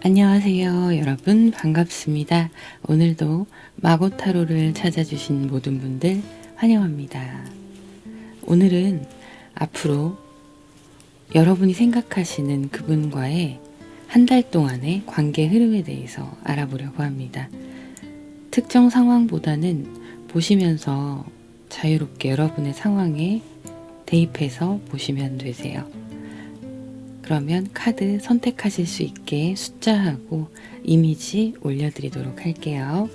안녕하세요, 여러분. 반갑습니다. 오늘도 마고타로를 찾아주신 모든 분들 환영합니다. 오늘은 앞으로 여러분이 생각하시는 그분과의 한 달 동안의 관계 흐름에 대해서 알아보려고 합니다. 특정 상황보다는 보시면서 자유롭게 여러분의 상황에 대입해서 보시면 되세요. 그러면 카드 선택하실 수 있게 숫자하고 이미지 올려드리도록 할게요.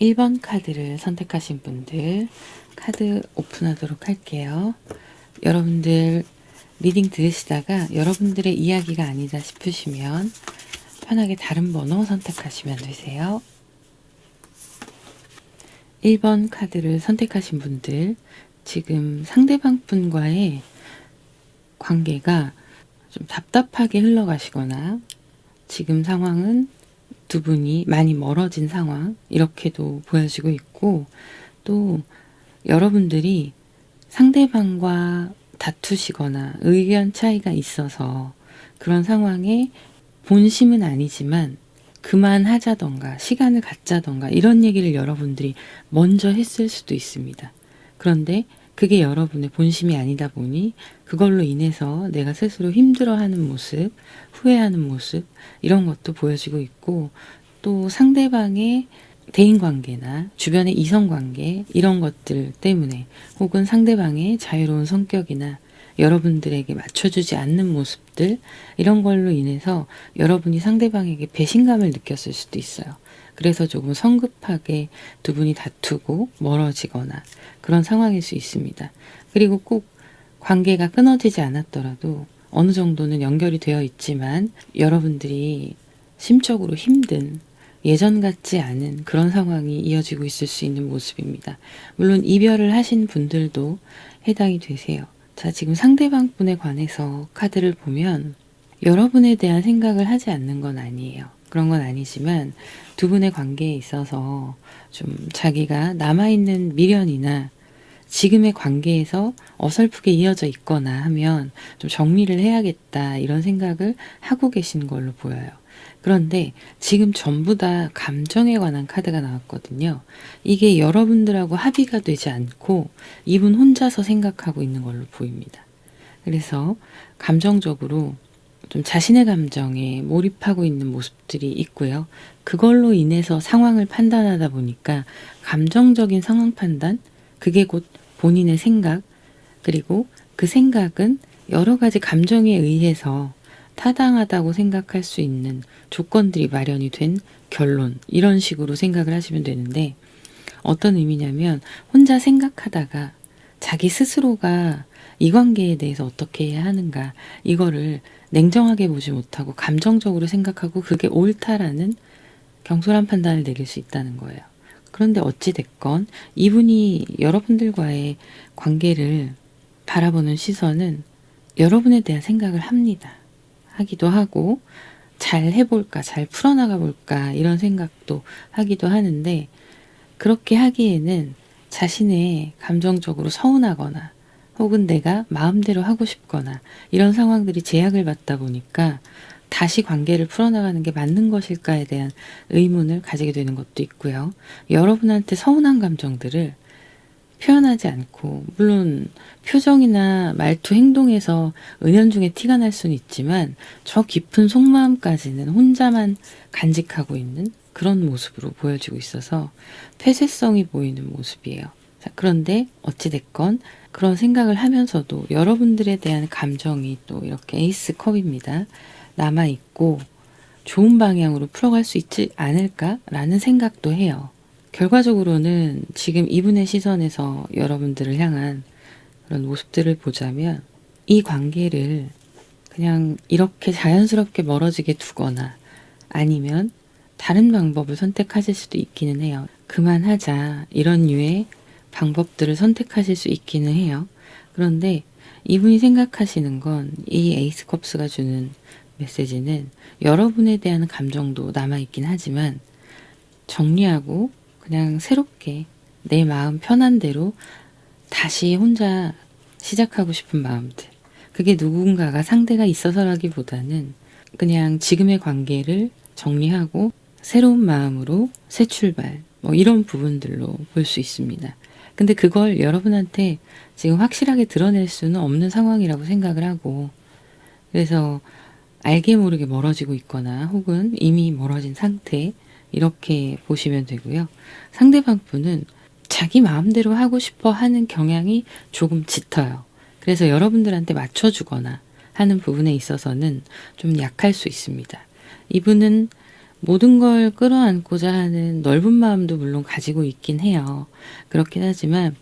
일 번 카드를 선택하신 분들 카드 오픈하도록 할게요. 여러분들 리딩 들으시다가 여러분들의 이야기가 아니다 싶으시면 편하게 다른 번호 선택하시면 되세요. 1번 카드를 선택하신 분들 지금 상대방 분과의 관계가 좀 답답하게 흘러가시거나 지금 상황은 두 분이 많이 멀어진 상황 이렇게도 보여지고 있고, 또 여러분들이 상대방과 다투시거나 의견 차이가 있어서 그런 상황에 본심은 아니지만 그만하자던가 시간을 갖자던가 이런 얘기를 여러분들이 먼저 했을 수도 있습니다. 그런데 그게 여러분의 본심이 아니다 보니 그걸로 인해서 내가 스스로 힘들어하는 모습, 후회하는 모습 이런 것도 보여지고 있고, 또 상대방의 대인관계나 주변의 이성관계 이런 것들 때문에 혹은 상대방의 자유로운 성격이나 여러분들에게 맞춰주지 않는 모습들 이런 걸로 인해서 여러분이 상대방에게 배신감을 느꼈을 수도 있어요. 그래서 조금 성급하게 두 분이 다투고 멀어지거나 그런 상황일 수 있습니다. 그리고 꼭 관계가 끊어지지 않았더라도 어느 정도는 연결이 되어 있지만 여러분들이 심적으로 힘든 예전 같지 않은 그런 상황이 이어지고 있을 수 있는 모습입니다. 물론 이별을 하신 분들도 해당이 되세요. 자, 지금 상대방 분에 관해서 카드를 보면 여러분에 대한 생각을 하지 않는 건 아니에요. 그런 건 아니지만 두 분의 관계에 있어서 좀 자기가 남아있는 미련이나 지금의 관계에서 어설프게 이어져 있거나 하면 좀 정리를 해야겠다 이런 생각을 하고 계신 걸로 보여요. 그런데 지금 전부 다 감정에 관한 카드가 나왔거든요. 이게 여러분들하고 합의가 되지 않고 이분 혼자서 생각하고 있는 걸로 보입니다. 그래서 감정적으로 좀 자신의 감정에 몰입하고 있는 모습들이 있고요. 그걸로 인해서 상황을 판단하다 보니까 감정적인 상황 판단, 그게 곧 본인의 생각, 그리고 그 생각은 여러 가지 감정에 의해서 타당하다고 생각할 수 있는 조건들이 마련이 된 결론, 이런 식으로 생각을 하시면 되는데, 어떤 의미냐면 혼자 생각하다가 자기 스스로가 이 관계에 대해서 어떻게 해야 하는가 이거를 냉정하게 보지 못하고 감정적으로 생각하고 그게 옳다라는 경솔한 판단을 내릴 수 있다는 거예요. 그런데 어찌됐건 이분이 여러분들과의 관계를 바라보는 시선은 여러분에 대한 생각을 하기도 하고 잘 해볼까, 잘 풀어나가 볼까 이런 생각도 하기도 하는데, 그렇게 하기에는 자신의 감정적으로 서운하거나 혹은 내가 마음대로 하고 싶거나 이런 상황들이 제약을 받다 보니까 다시 관계를 풀어나가는 게 맞는 것일까에 대한 의문을 가지게 되는 것도 있고요. 여러분한테 서운한 감정들을 표현하지 않고, 물론 표정이나 말투, 행동에서 은연중에 티가 날 수는 있지만 저 깊은 속마음까지는 혼자만 간직하고 있는 그런 모습으로 보여지고 있어서 폐쇄성이 보이는 모습이에요. 자, 그런데 어찌됐건 그런 생각을 하면서도 여러분들에 대한 감정이 또 이렇게 에이스 컵입니다. 남아있고 좋은 방향으로 풀어갈 수 있지 않을까라는 생각도 해요. 결과적으로는 지금 이분의 시선에서 여러분들을 향한 그런 모습들을 보자면 이 관계를 그냥 이렇게 자연스럽게 멀어지게 두거나 아니면 다른 방법을 선택하실 수도 있기는 해요. 그만하자 이런 류의 방법들을 선택하실 수 있기는 해요. 그런데 이분이 생각하시는 건 이 에이스 컵스가 주는 메시지는 여러분에 대한 감정도 남아있긴 하지만 정리하고 그냥 새롭게 내 마음 편한 대로 다시 혼자 시작하고 싶은 마음들. 그게 누군가가 상대가 있어서라기보다는 그냥 지금의 관계를 정리하고 새로운 마음으로 새 출발, 뭐 이런 부분들로 볼 수 있습니다. 근데 그걸 여러분한테 지금 확실하게 드러낼 수는 없는 상황이라고 생각을 하고, 그래서 알게 모르게 멀어지고 있거나 혹은 이미 멀어진 상태, 이렇게 보시면 되고요. 상대방 분은 자기 마음대로 하고 싶어 하는 경향이 조금 짙어요. 그래서 여러분들한테 맞춰주거나 하는 부분에 있어서는 좀 약할 수 있습니다. 이분은 모든 걸 끌어안고자 하는 넓은 마음도 물론 가지고 있긴 해요. 그렇긴 하지만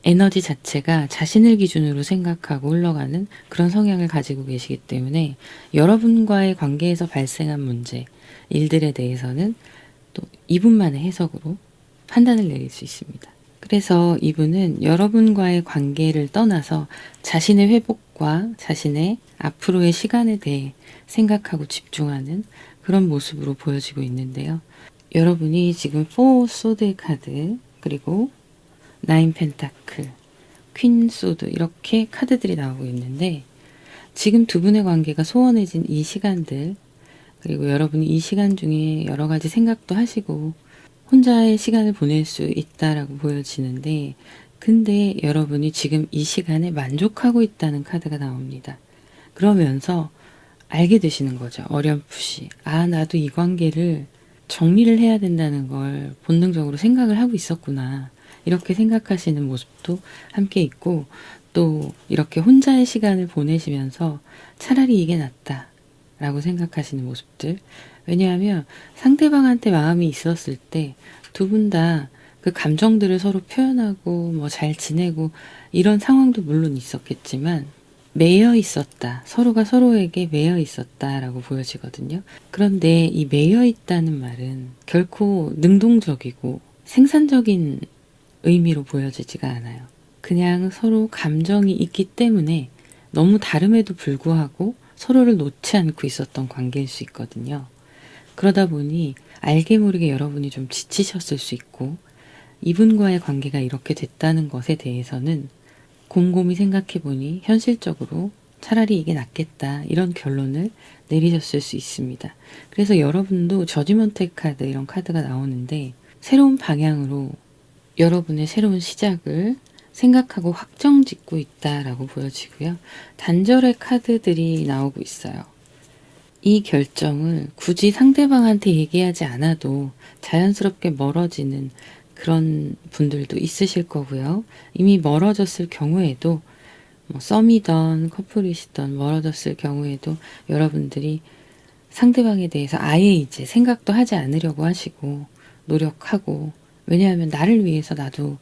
에너지 자체가 자신을 기준으로 생각하고 흘러가는 그런 성향을 가지고 계시기 때문에 여러분과의 관계에서 발생한 문제, 일들에 대해서는 또 이분만의 해석으로 판단을 내릴 수 있습니다. 그래서 이분은 여러분과의 관계를 떠나서 자신의 회복과 자신의 앞으로의 시간에 대해 생각하고 집중하는 그런 모습으로 보여지고 있는데요. 여러분이 지금 4 소드 카드, 그리고 9 펜타클, 퀸 소드 이렇게 카드들이 나오고 있는데 지금 두 분의 관계가 소원해진 이 시간들, 그리고 여러분이 이 시간 중에 여러 가지 생각도 하시고 혼자의 시간을 보낼 수 있다라고 보여지는데, 근데 여러분이 지금 이 시간에 만족하고 있다는 카드가 나옵니다. 그러면서 알게 되시는 거죠. 어렴풋이. 아, 나도 이 관계를 정리를 해야 된다는 걸 본능적으로 생각을 하고 있었구나. 이렇게 생각하시는 모습도 함께 있고, 또 이렇게 혼자의 시간을 보내시면서 차라리 이게 낫다 라고 생각하시는 모습들. 왜냐하면 상대방한테 마음이 있었을 때 두 분 다 그 감정들을 서로 표현하고 뭐 잘 지내고 이런 상황도 물론 있었겠지만 매여 있었다. 서로가 서로에게 매여 있었다라고 보여지거든요. 그런데 이 매여 있다는 말은 결코 능동적이고 생산적인 의미로 보여지지가 않아요. 그냥 서로 감정이 있기 때문에 너무 다름에도 불구하고 서로를 놓지 않고 있었던 관계일 수 있거든요. 그러다 보니 알게 모르게 여러분이 좀 지치셨을 수 있고, 이분과의 관계가 이렇게 됐다는 것에 대해서는 곰곰이 생각해보니 현실적으로 차라리 이게 낫겠다 이런 결론을 내리셨을 수 있습니다. 그래서 여러분도 저지먼트 카드 이런 카드가 나오는데 새로운 방향으로 여러분의 새로운 시작을 생각하고 확정 짓고 있다라고 보여지고요. 단절의 카드들이 나오고 있어요. 이 결정을 굳이 상대방한테 얘기하지 않아도 자연스럽게 멀어지는 그런 분들도 있으실 거고요. 이미 멀어졌을 경우에도 뭐 썸이던 커플이시던 멀어졌을 경우에도 여러분들이 상대방에 대해서 아예 이제 생각도 하지 않으려고 하시고 노력하고, 왜냐하면 나를 위해서 나도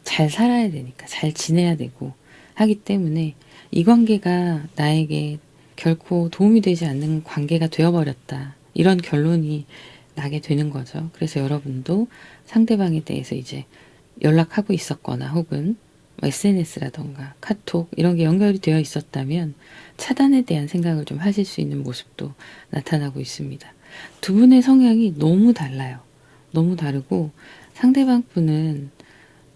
잘 살아야 되니까 잘 지내야 되고 하기 때문에 이 관계가 나에게 결코 도움이 되지 않는 관계가 되어버렸다. 이런 결론이 나게 되는 거죠. 그래서 여러분도 상대방에 대해서 이제 연락하고 있었거나 혹은 SNS라던가 카톡 이런 게 연결이 되어 있었다면 차단에 대한 생각을 좀 하실 수 있는 모습도 나타나고 있습니다. 두 분의 성향이 너무 달라요. 너무 다르고 상대방 분은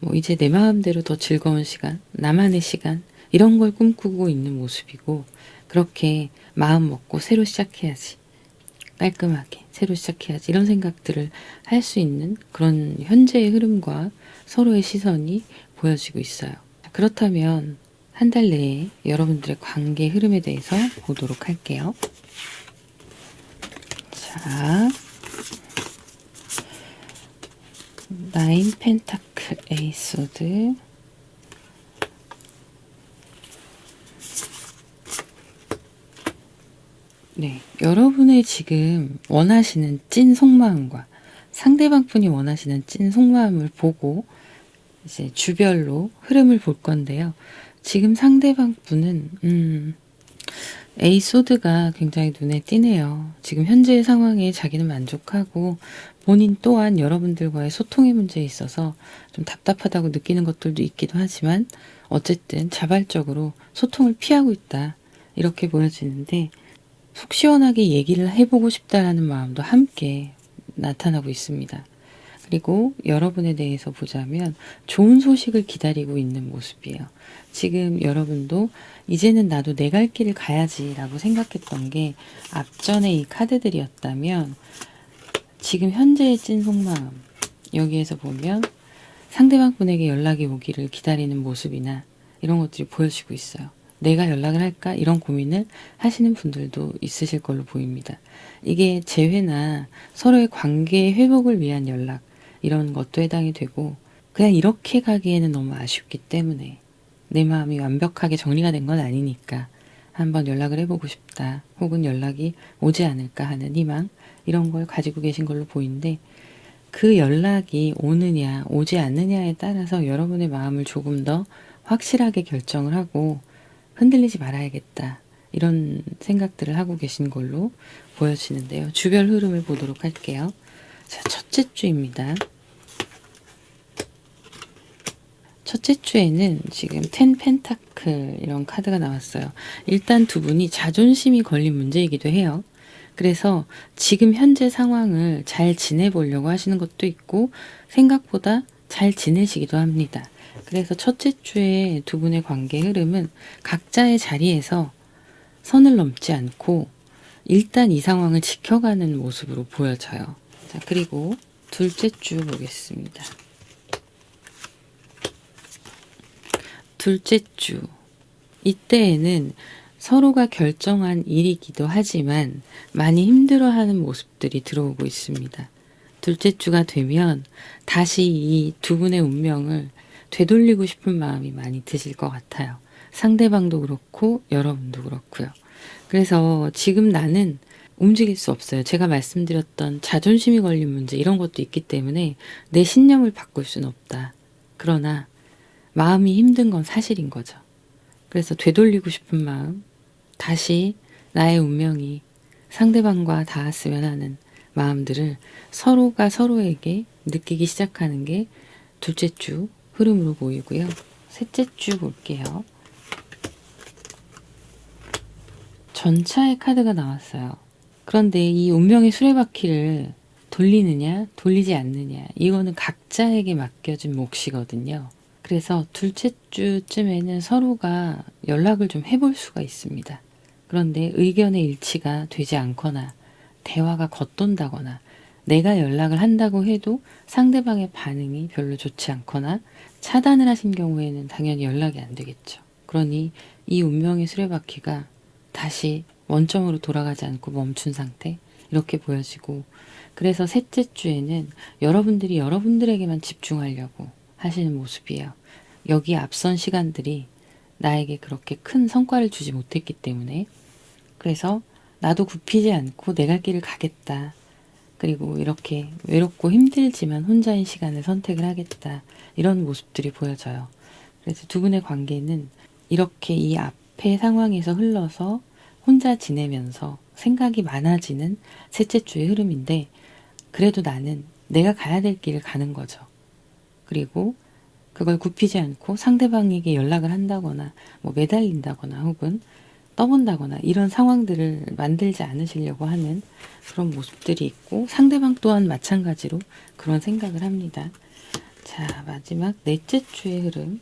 뭐 이제 내 마음대로 더 즐거운 시간, 나만의 시간 이런 걸 꿈꾸고 있는 모습이고, 그렇게 마음 먹고 새로 시작해야지, 깔끔하게 새로 시작해야지 이런 생각들을 할 수 있는 그런 현재의 흐름과 서로의 시선이 보여지고 있어요. 그렇다면 한 달 내에 여러분들의 관계 흐름에 대해서 보도록 할게요. 자, 9 펜타클 에이스 소드, 네, 여러분의 지금 원하시는 찐 속마음과 상대방 분이 원하시는 찐 속마음을 보고 이제 주별로 흐름을 볼 건데요. 지금 상대방 분은 에이스 소드가 굉장히 눈에 띄네요. 지금 현재의 상황에 자기는 만족하고 본인 또한 여러분들과의 소통의 문제에 있어서 좀 답답하다고 느끼는 것들도 있기도 하지만 어쨌든 자발적으로 소통을 피하고 있다. 이렇게 보여지는데 속 시원하게 얘기를 해보고 싶다라는 마음도 함께 나타나고 있습니다. 그리고 여러분에 대해서 보자면 좋은 소식을 기다리고 있는 모습이에요. 지금 여러분도 이제는 나도 내 갈 길을 가야지 라고 생각했던 게 앞전에 이 카드들이었다면 지금 현재의 찐 속마음, 여기에서 보면 상대방 분에게 연락이 오기를 기다리는 모습이나 이런 것들이 보여지고 있어요. 내가 연락을 할까? 이런 고민을 하시는 분들도 있으실 걸로 보입니다. 이게 재회나 서로의 관계 회복을 위한 연락, 이런 것도 해당이 되고 그냥 이렇게 가기에는 너무 아쉽기 때문에 내 마음이 완벽하게 정리가 된 건 아니니까 한번 연락을 해보고 싶다. 혹은 연락이 오지 않을까 하는 희망, 이런 걸 가지고 계신 걸로 보이는데 그 연락이 오느냐 오지 않느냐에 따라서 여러분의 마음을 조금 더 확실하게 결정을 하고 흔들리지 말아야겠다. 이런 생각들을 하고 계신 걸로 보여지는데요. 주별 흐름을 보도록 할게요. 자, 첫째 주입니다. 첫째 주에는 지금 10 펜타클 이런 카드가 나왔어요. 일단 두 분이 자존심이 걸린 문제이기도 해요. 그래서 지금 현재 상황을 잘 지내보려고 하시는 것도 있고 생각보다 잘 지내시기도 합니다. 그래서 첫째 주에 두 분의 관계 흐름은 각자의 자리에서 선을 넘지 않고 일단 이 상황을 지켜가는 모습으로 보여져요. 자, 그리고 둘째 주 보겠습니다. 둘째 주, 이때에는 서로가 결정한 일이기도 하지만 많이 힘들어하는 모습들이 들어오고 있습니다. 둘째 주가 되면 다시 이 두 분의 운명을 되돌리고 싶은 마음이 많이 드실 것 같아요. 상대방도 그렇고 여러분도 그렇고요. 그래서 지금 나는 움직일 수 없어요. 제가 말씀드렸던 자존심이 걸린 문제 이런 것도 있기 때문에 내 신념을 바꿀 수는 없다. 그러나 마음이 힘든 건 사실인 거죠. 그래서 되돌리고 싶은 마음, 다시 나의 운명이 상대방과 닿았으면 하는 마음들을 서로가 서로에게 느끼기 시작하는 게 둘째 주 흐름으로 보이고요. 셋째 주 볼게요. 전차의 카드가 나왔어요. 그런데 이 운명의 수레바퀴를 돌리느냐 돌리지 않느냐 이거는 각자에게 맡겨진 몫이거든요. 그래서 둘째 주쯤에는 서로가 연락을 좀 해볼 수가 있습니다. 그런데 의견의 일치가 되지 않거나 대화가 겉돈다거나 내가 연락을 한다고 해도 상대방의 반응이 별로 좋지 않거나 차단을 하신 경우에는 당연히 연락이 안 되겠죠. 그러니 이 운명의 수레바퀴가 다시 원점으로 돌아가지 않고 멈춘 상태, 이렇게 보여지고, 그래서 셋째 주에는 여러분들이 여러분들에게만 집중하려고 하시는 모습이에요. 여기 앞선 시간들이 나에게 그렇게 큰 성과를 주지 못했기 때문에, 그래서 나도 굽히지 않고 내 갈 길을 가겠다. 그리고 이렇게 외롭고 힘들지만 혼자인 시간을 선택을 하겠다. 이런 모습들이 보여져요. 그래서 두 분의 관계는 이렇게 이 앞의 상황에서 흘러서 혼자 지내면서 생각이 많아지는 셋째 주의 흐름인데, 그래도 나는 내가 가야 될 길을 가는 거죠. 그리고 그걸 굽히지 않고 상대방에게 연락을 한다거나 뭐 매달린다거나 혹은 떠본다거나 이런 상황들을 만들지 않으시려고 하는 그런 모습들이 있고, 상대방 또한 마찬가지로 그런 생각을 합니다. 자, 마지막 넷째 주의 흐름.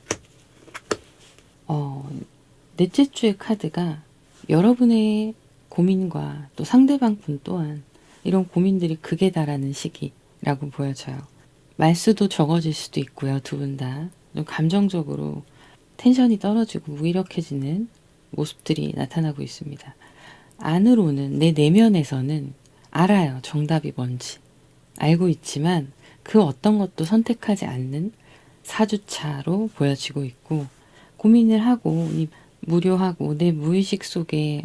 넷째 주의 카드가 여러분의 고민과 또 상대방 분 또한 이런 고민들이 극에 달하는 시기라고 보여져요. 말수도 적어질 수도 있고요. 두 분 다 좀 감정적으로 텐션이 떨어지고 무기력해지는 모습들이 나타나고 있습니다. 안으로는, 내 내면에서는 알아요. 정답이 뭔지. 알고 있지만 그 어떤 것도 선택하지 않는 4주차로 보여지고 있고, 고민을 하고 무료하고 내 무의식 속에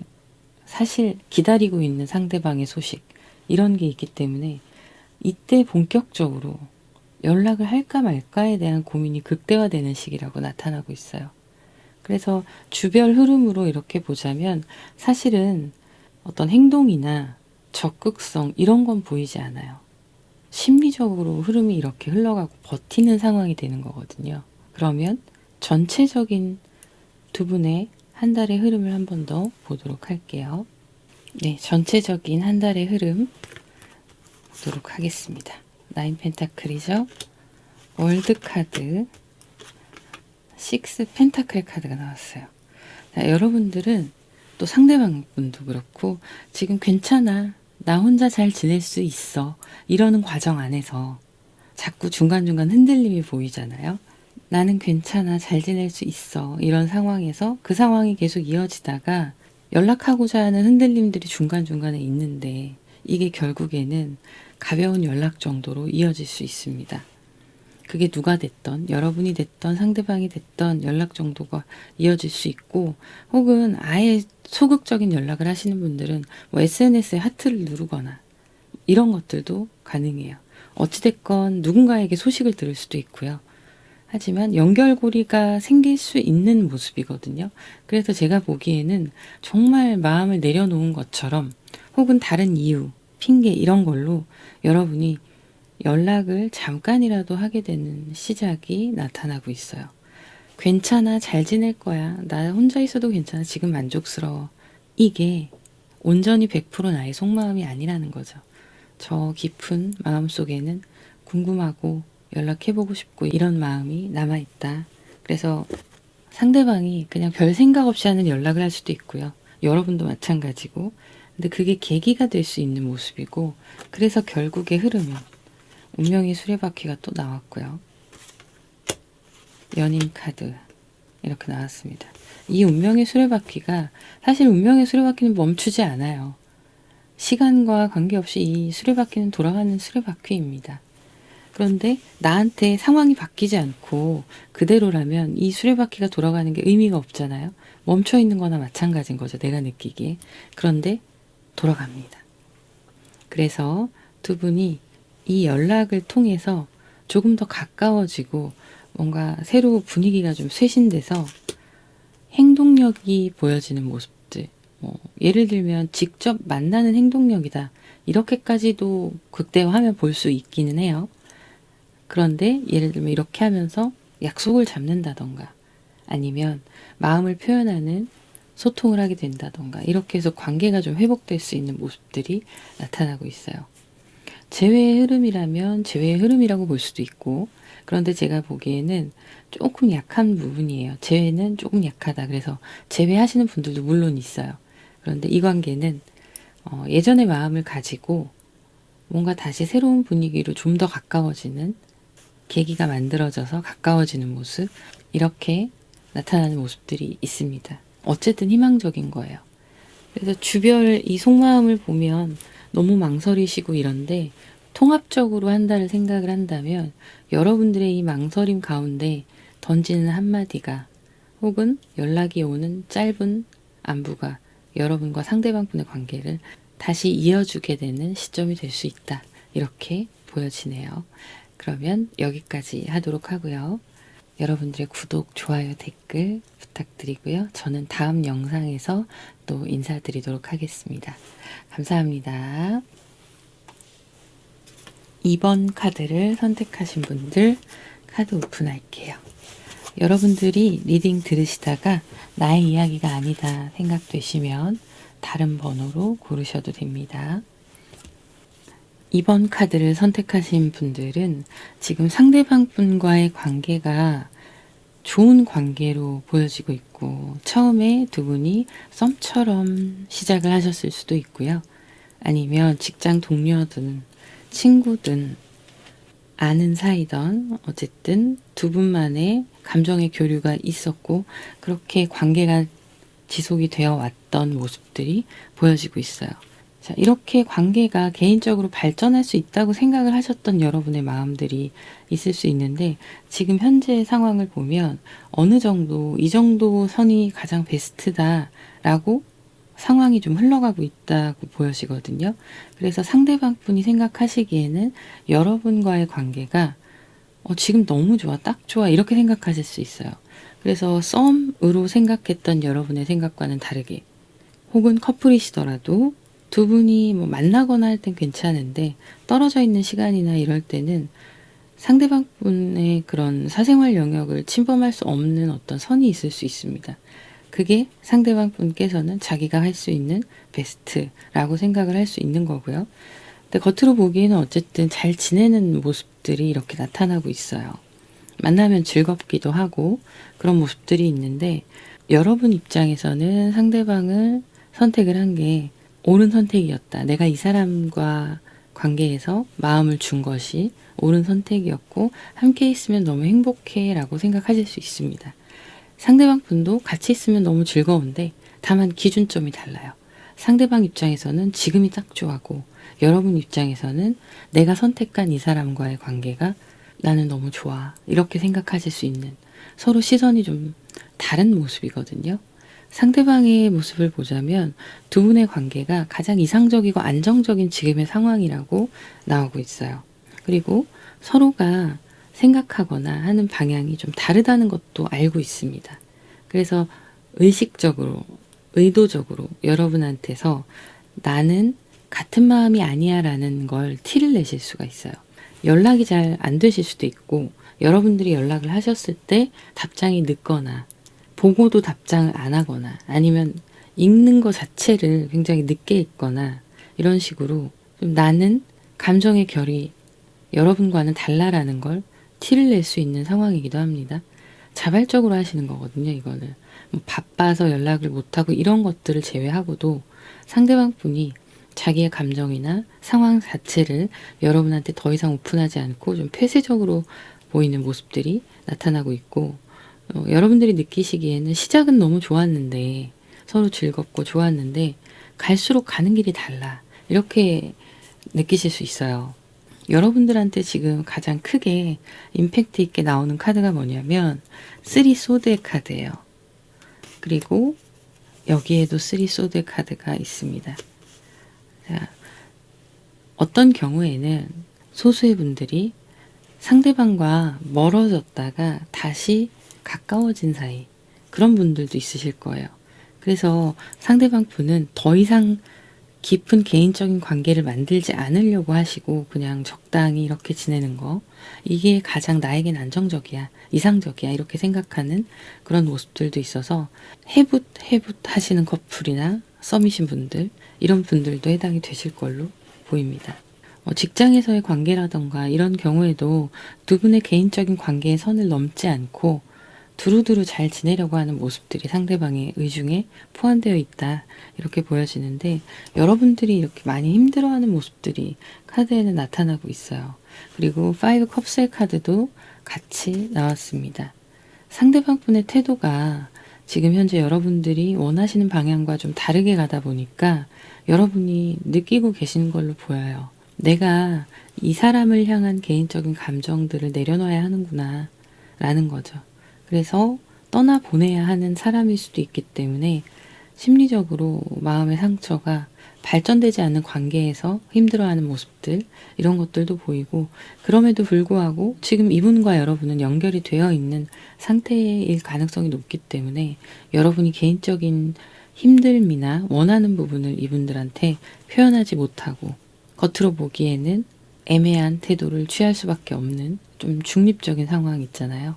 사실 기다리고 있는 상대방의 소식, 이런 게 있기 때문에 이때 본격적으로 연락을 할까 말까에 대한 고민이 극대화되는 시기라고 나타나고 있어요. 그래서 주별 흐름으로 이렇게 보자면 사실은 어떤 행동이나 적극성 이런 건 보이지 않아요. 심리적으로 흐름이 이렇게 흘러가고 버티는 상황이 되는 거거든요. 그러면 전체적인 두 분의 한 달의 흐름을 한 번 더 보도록 할게요. 네, 전체적인 한 달의 흐름 보도록 하겠습니다. 나인 펜타클이죠. 월드 카드, 식스 펜타클 카드가 나왔어요. 자, 여러분들은 또 상대방 분도 그렇고 지금 괜찮아, 나 혼자 잘 지낼 수 있어, 이러는 과정 안에서 자꾸 중간중간 흔들림이 보이잖아요. 나는 괜찮아, 잘 지낼 수 있어, 이런 상황에서 그 상황이 계속 이어지다가 연락하고자 하는 흔들림들이 중간중간에 있는데 이게 결국에는 가벼운 연락 정도로 이어질 수 있습니다. 그게 누가 됐던, 여러분이 됐던 상대방이 됐던 연락 정도가 이어질 수 있고, 혹은 아예 소극적인 연락을 하시는 분들은 뭐 SNS에 하트를 누르거나 이런 것들도 가능해요. 어찌됐건 누군가에게 소식을 들을 수도 있고요. 하지만 연결고리가 생길 수 있는 모습이거든요. 그래서 제가 보기에는 정말 마음을 내려놓은 것처럼 혹은 다른 이유, 핑계 이런 걸로 여러분이 연락을 잠깐이라도 하게 되는 시작이 나타나고 있어요. 괜찮아, 잘 지낼 거야, 나 혼자 있어도 괜찮아, 지금 만족스러워. 이게 온전히 100% 나의 속마음이 아니라는 거죠. 저 깊은 마음속에는 궁금하고 연락해보고 싶고 이런 마음이 남아있다. 그래서 상대방이 그냥 별 생각 없이 하는 연락을 할 수도 있고요. 여러분도 마찬가지고. 근데 그게 계기가 될 수 있는 모습이고, 그래서 결국의 흐름은 운명의 수레바퀴가 또 나왔고요. 연인 카드 이렇게 나왔습니다. 이 운명의 수레바퀴가 사실 운명의 수레바퀴는 멈추지 않아요. 시간과 관계없이 이 수레바퀴는 돌아가는 수레바퀴입니다. 그런데 나한테 상황이 바뀌지 않고 그대로라면 이 수레바퀴가 돌아가는 게 의미가 없잖아요. 멈춰 있는 거나 마찬가지인 거죠. 내가 느끼기에. 그런데 돌아갑니다. 그래서 두 분이 이 연락을 통해서 조금 더 가까워지고 뭔가 새로 분위기가 좀 쇄신돼서 행동력이 보여지는 모습들, 예를 들면 직접 만나는 행동력이다, 이렇게까지도 극대화하면 볼 수 있기는 해요. 그런데 예를 들면 이렇게 하면서 약속을 잡는다던가 아니면 마음을 표현하는 소통을 하게 된다던가 이렇게 해서 관계가 좀 회복될 수 있는 모습들이 나타나고 있어요. 재회의 흐름이라면 재회의 흐름이라고 볼 수도 있고, 그런데 제가 보기에는 조금 약한 부분이에요. 재회는 조금 약하다. 그래서 재회하시는 분들도 물론 있어요. 그런데 이 관계는 예전의 마음을 가지고 뭔가 다시 새로운 분위기로 좀 더 가까워지는 계기가 만들어져서 가까워지는 모습, 이렇게 나타나는 모습들이 있습니다. 어쨌든 희망적인 거예요. 그래서 주별 이 속마음을 보면 너무 망설이시고 이런데 통합적으로 한 달을 생각을 한다면 여러분들의 이 망설임 가운데 던지는 한마디가 혹은 연락이 오는 짧은 안부가 여러분과 상대방분의 관계를 다시 이어주게 되는 시점이 될 수 있다. 이렇게 보여지네요. 그러면 여기까지 하도록 하고요. 여러분들의 구독, 좋아요, 댓글 부탁드리고요. 저는 다음 영상에서 또 인사드리도록 하겠습니다. 감사합니다. 2번 카드를 선택하신 분들 카드 오픈할게요. 여러분들이 리딩 들으시다가 나의 이야기가 아니다 생각되시면 다른 번호로 고르셔도 됩니다. 2번 카드를 선택하신 분들은 지금 상대방 분과의 관계가 좋은 관계로 보여지고 있고, 처음에 두 분이 썸처럼 시작을 하셨을 수도 있고요. 아니면 직장 동료든 친구든 아는 사이든 어쨌든 두 분만의 감정의 교류가 있었고 그렇게 관계가 지속이 되어 왔던 모습들이 보여지고 있어요. 자, 이렇게 관계가 개인적으로 발전할 수 있다고 생각을 하셨던 여러분의 마음들이 있을 수 있는데, 지금 현재의 상황을 보면 어느 정도 이 정도 선이 가장 베스트다라고 상황이 좀 흘러가고 있다고 보여지거든요. 그래서 상대방 분이 생각하시기에는 여러분과의 관계가 지금 너무 좋아, 딱 좋아 이렇게 생각하실 수 있어요. 그래서 썸으로 생각했던 여러분의 생각과는 다르게, 혹은 커플이시더라도 두 분이 뭐 만나거나 할 땐 괜찮은데 떨어져 있는 시간이나 이럴 때는 상대방 분의 그런 사생활 영역을 침범할 수 없는 어떤 선이 있을 수 있습니다. 그게 상대방 분께서는 자기가 할 수 있는 베스트라고 생각을 할 수 있는 거고요. 근데 겉으로 보기에는 어쨌든 잘 지내는 모습들이 이렇게 나타나고 있어요. 만나면 즐겁기도 하고 그런 모습들이 있는데, 여러분 입장에서는 상대방을 선택을 한 게 옳은 선택이었다. 내가 이 사람과 관계에서 마음을 준 것이 옳은 선택이었고 함께 있으면 너무 행복해 라고 생각하실 수 있습니다. 상대방 분도 같이 있으면 너무 즐거운데 다만 기준점이 달라요. 상대방 입장에서는 지금이 딱 좋아하고, 여러분 입장에서는 내가 선택한 이 사람과의 관계가 나는 너무 좋아 이렇게 생각하실 수 있는, 서로 시선이 좀 다른 모습이거든요. 상대방의 모습을 보자면 두 분의 관계가 가장 이상적이고 안정적인 지금의 상황이라고 나오고 있어요. 그리고 서로가 생각하거나 하는 방향이 좀 다르다는 것도 알고 있습니다. 그래서 의식적으로, 의도적으로 여러분한테서 나는 같은 마음이 아니야 라는 걸 티를 내실 수가 있어요. 연락이 잘 안 되실 수도 있고, 여러분들이 연락을 하셨을 때 답장이 늦거나 보고도 답장을 안 하거나 아니면 읽는 것 자체를 굉장히 늦게 읽거나 이런 식으로 좀 나는 감정의 결이 여러분과는 달라라는 걸 티를 낼 수 있는 상황이기도 합니다. 자발적으로 하시는 거거든요, 이거는. 뭐 바빠서 연락을 못하고 이런 것들을 제외하고도 상대방 분이 자기의 감정이나 상황 자체를 여러분한테 더 이상 오픈하지 않고 좀 폐쇄적으로 보이는 모습들이 나타나고 있고, 여러분들이 느끼시기에는 시작은 너무 좋았는데, 서로 즐겁고 좋았는데 갈수록 가는 길이 달라 이렇게 느끼실 수 있어요. 여러분들한테 지금 가장 크게 임팩트 있게 나오는 카드가 뭐냐면 3 소드의 카드예요. 그리고 여기에도 3 소드의 카드가 있습니다. 자, 어떤 경우에는 소수의 분들이 상대방과 멀어졌다가 다시 가까워진 사이, 그런 분들도 있으실 거예요. 그래서 상대방 분은 더 이상 깊은 개인적인 관계를 만들지 않으려고 하시고 그냥 적당히 이렇게 지내는 거, 이게 가장 나에겐 안정적이야, 이상적이야 이렇게 생각하는 그런 모습들도 있어서 해붓 하시는 커플이나 썸이신 분들, 이런 분들도 해당이 되실 걸로 보입니다. 직장에서의 관계라던가 이런 경우에도 두 분의 개인적인 관계의 선을 넘지 않고 두루두루 잘 지내려고 하는 모습들이 상대방의 의중에 포함되어 있다 이렇게 보여지는데, 여러분들이 이렇게 많이 힘들어하는 모습들이 카드에는 나타나고 있어요. 그리고 5 컵스의 카드도 같이 나왔습니다. 상대방 분의 태도가 지금 현재 여러분들이 원하시는 방향과 좀 다르게 가다 보니까 여러분이 느끼고 계시는 걸로 보여요. 내가 이 사람을 향한 개인적인 감정들을 내려놔야 하는구나 라는 거죠. 그래서 떠나보내야 하는 사람일 수도 있기 때문에 심리적으로 마음의 상처가 발전되지 않는 관계에서 힘들어하는 모습들, 이런 것들도 보이고, 그럼에도 불구하고 지금 이분과 여러분은 연결이 되어 있는 상태일 가능성이 높기 때문에 여러분이 개인적인 힘듦이나 원하는 부분을 이분들한테 표현하지 못하고 겉으로 보기에는 애매한 태도를 취할 수밖에 없는 좀 중립적인 상황 있잖아요.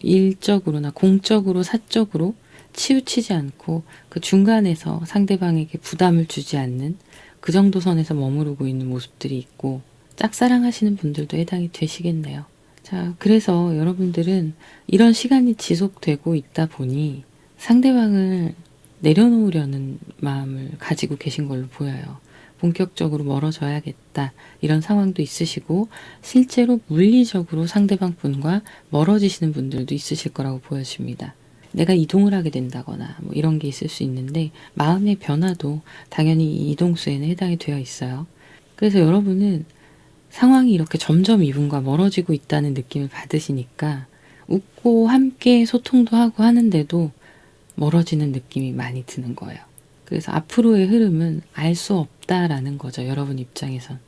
일적으로나 공적으로 사적으로 치우치지 않고 그 중간에서 상대방에게 부담을 주지 않는 그 정도 선에서 머무르고 있는 모습들이 있고, 짝사랑하시는 분들도 해당이 되시겠네요. 자, 그래서 여러분들은 이런 시간이 지속되고 있다 보니 상대방을 내려놓으려는 마음을 가지고 계신 걸로 보여요. 본격적으로 멀어져야겠다 이런 상황도 있으시고, 실제로 물리적으로 상대방 분과 멀어지시는 분들도 있으실 거라고 보여집니다. 내가 이동을 하게 된다거나 뭐 이런 게 있을 수 있는데, 마음의 변화도 당연히 이 이동수에는 해당이 되어 있어요. 그래서 여러분은 상황이 이렇게 점점 이분과 멀어지고 있다는 느낌을 받으시니까 웃고 함께 소통도 하고 하는데도 멀어지는 느낌이 많이 드는 거예요. 그래서 앞으로의 흐름은 알 수 없다라는 거죠. 여러분 입장에선.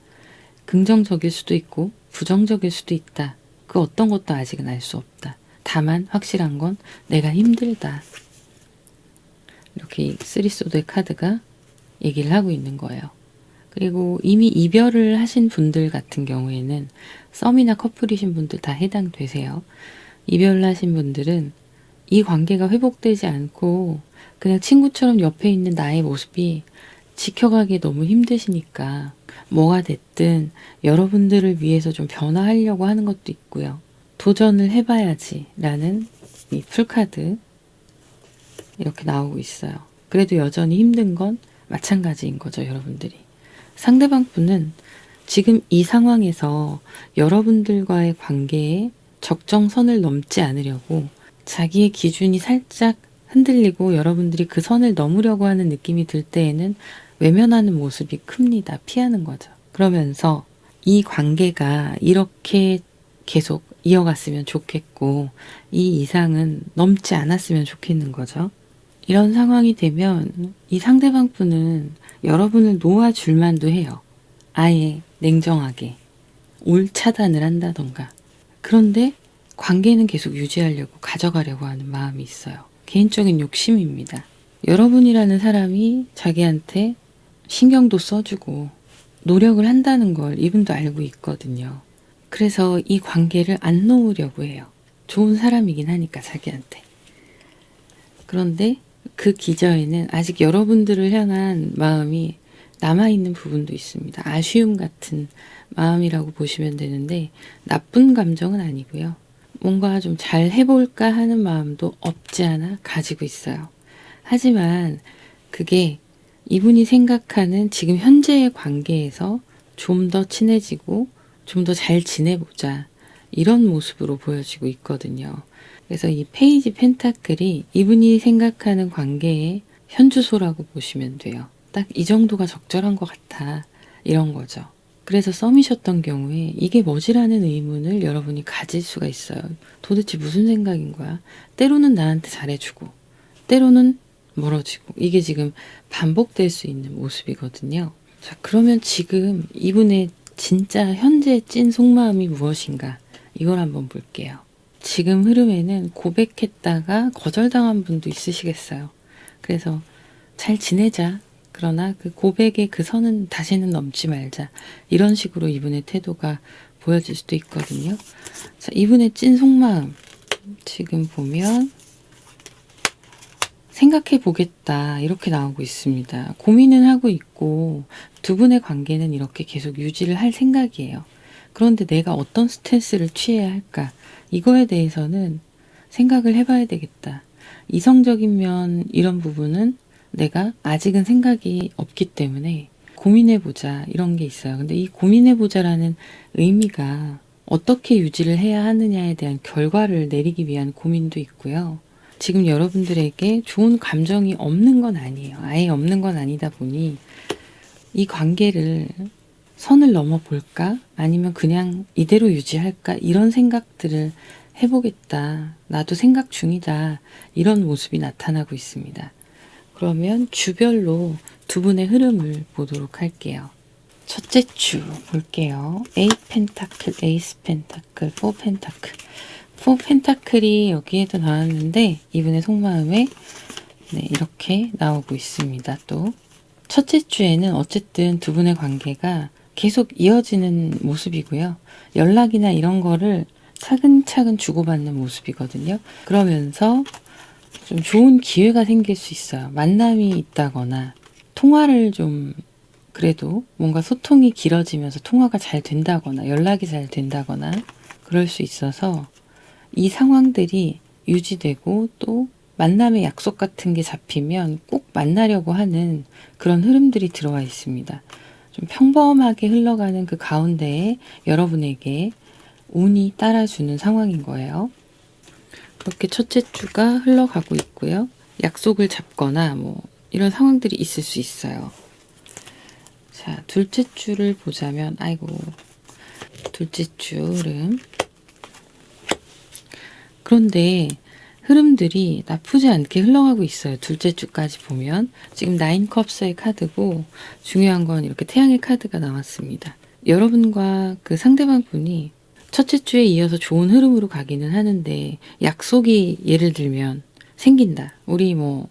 긍정적일 수도 있고 부정적일 수도 있다. 그 어떤 것도 아직은 알 수 없다. 다만 확실한 건 내가 힘들다. 이렇게 쓰리소드의 카드가 얘기를 하고 있는 거예요. 그리고 이미 이별을 하신 분들 같은 경우에는 썸이나 커플이신 분들 다 해당되세요. 이별을 하신 분들은 이 관계가 회복되지 않고 그냥 친구처럼 옆에 있는 나의 모습이 지켜가기 너무 힘드시니까 뭐가 됐든 여러분들을 위해서 좀 변화하려고 하는 것도 있고요. 도전을 해봐야지 라는 이 풀카드 이렇게 나오고 있어요. 그래도 여전히 힘든 건 마찬가지인 거죠, 여러분들이. 상대방 분은 지금 이 상황에서 여러분들과의 관계에 적정선을 넘지 않으려고 자기의 기준이 살짝 흔들리고 여러분들이 그 선을 넘으려고 하는 느낌이 들 때에는 외면하는 모습이 큽니다. 피하는 거죠. 그러면서 이 관계가 이렇게 계속 이어갔으면 좋겠고 이 이상은 넘지 않았으면 좋겠는 거죠. 이런 상황이 되면 이 상대방 분은 여러분을 놓아줄 만도 해요. 아예 냉정하게 올 차단을 한다던가. 그런데 관계는 계속 유지하려고 가져가려고 하는 마음이 있어요. 개인적인 욕심입니다. 여러분이라는 사람이 자기한테 신경도 써주고 노력을 한다는 걸 이분도 알고 있거든요. 그래서 이 관계를 안 놓으려고 해요. 좋은 사람이긴 하니까 자기한테. 그런데 그 기저에는 아직 여러분들을 향한 마음이 남아있는 부분도 있습니다. 아쉬움 같은 마음이라고 보시면 되는데 나쁜 감정은 아니고요. 뭔가 좀 잘 해볼까 하는 마음도 없지 않아 가지고 있어요. 하지만 그게 이분이 생각하는 지금 현재의 관계에서 좀 더 친해지고 좀 더 잘 지내보자 이런 모습으로 보여지고 있거든요. 그래서 이 페이지 펜타클이 이분이 생각하는 관계의 현주소라고 보시면 돼요. 딱 이 정도가 적절한 것 같아 이런 거죠. 그래서 썸이셨던 경우에 이게 뭐지라는 의문을 여러분이 가질 수가 있어요. 도대체 무슨 생각인 거야? 때로는 나한테 잘해주고 때로는 멀어지고 이게 지금 반복될 수 있는 모습이거든요. 자, 그러면 지금 이분의 진짜 현재 찐 속마음이 무엇인가? 이걸 한번 볼게요. 지금 흐름에는 고백했다가 거절당한 분도 있으시겠어요. 그래서 잘 지내자. 그러나 그 고백의 그 선은 다시는 넘지 말자. 이런 식으로 이분의 태도가 보여질 수도 있거든요. 자, 이분의 찐 속마음. 지금 보면 생각해 보겠다 이렇게 나오고 있습니다. 고민은 하고 있고 두 분의 관계는 이렇게 계속 유지를 할 생각이에요. 그런데 내가 어떤 스탠스를 취해야 할까? 이거에 대해서는 생각을 해봐야 되겠다. 이성적인 면 이런 부분은 내가 아직은 생각이 없기 때문에 고민해보자 이런 게 있어요. 근데 이 고민해보자라는 의미가 어떻게 유지를 해야 하느냐에 대한 결과를 내리기 위한 고민도 있고요. 지금 여러분들에게 좋은 감정이 없는 건 아니에요. 아예 없는 건 아니다 보니 이 관계를 선을 넘어볼까? 아니면 그냥 이대로 유지할까? 이런 생각들을 해보겠다. 나도 생각 중이다. 이런 모습이 나타나고 있습니다. 그러면 주별로 두 분의 흐름을 보도록 할게요. 첫째 주 볼게요. 8 펜타클, 에이스 펜타클, 4 펜타클. 4 펜타클이 여기에도 나왔는데 이분의 속마음에 이렇게 나오고 있습니다. 또 첫째 주에는 어쨌든 두 분의 관계가 계속 이어지는 모습이고요. 연락이나 이런 거를 차근차근 주고받는 모습이거든요. 그러면서 좀 좋은 기회가 생길 수 있어요. 만남이 있다거나 통화를 좀 그래도 뭔가 소통이 길어지면서 통화가 잘 된다거나 연락이 잘 된다거나 그럴 수 있어서 이 상황들이 유지되고 또 만남의 약속 같은 게 잡히면 꼭 만나려고 하는 그런 흐름들이 들어와 있습니다. 좀 평범하게 흘러가는 그 가운데에 여러분에게 운이 따라주는 상황인 거예요. 그렇게 첫째 주가 흘러가고 있고요. 약속을 잡거나 뭐 이런 상황들이 있을 수 있어요. 자, 둘째 주를 보자면 둘째 주 흐름. 그런데 흐름들이 나쁘지 않게 흘러가고 있어요. 둘째 주까지 보면 지금 9컵스의 카드고 중요한 건 이렇게 태양의 카드가 나왔습니다. 여러분과 그 상대방 분이 첫째 주에 이어서 좋은 흐름으로 가기는 하는데 약속이 예를 들면 생긴다. 우리 뭐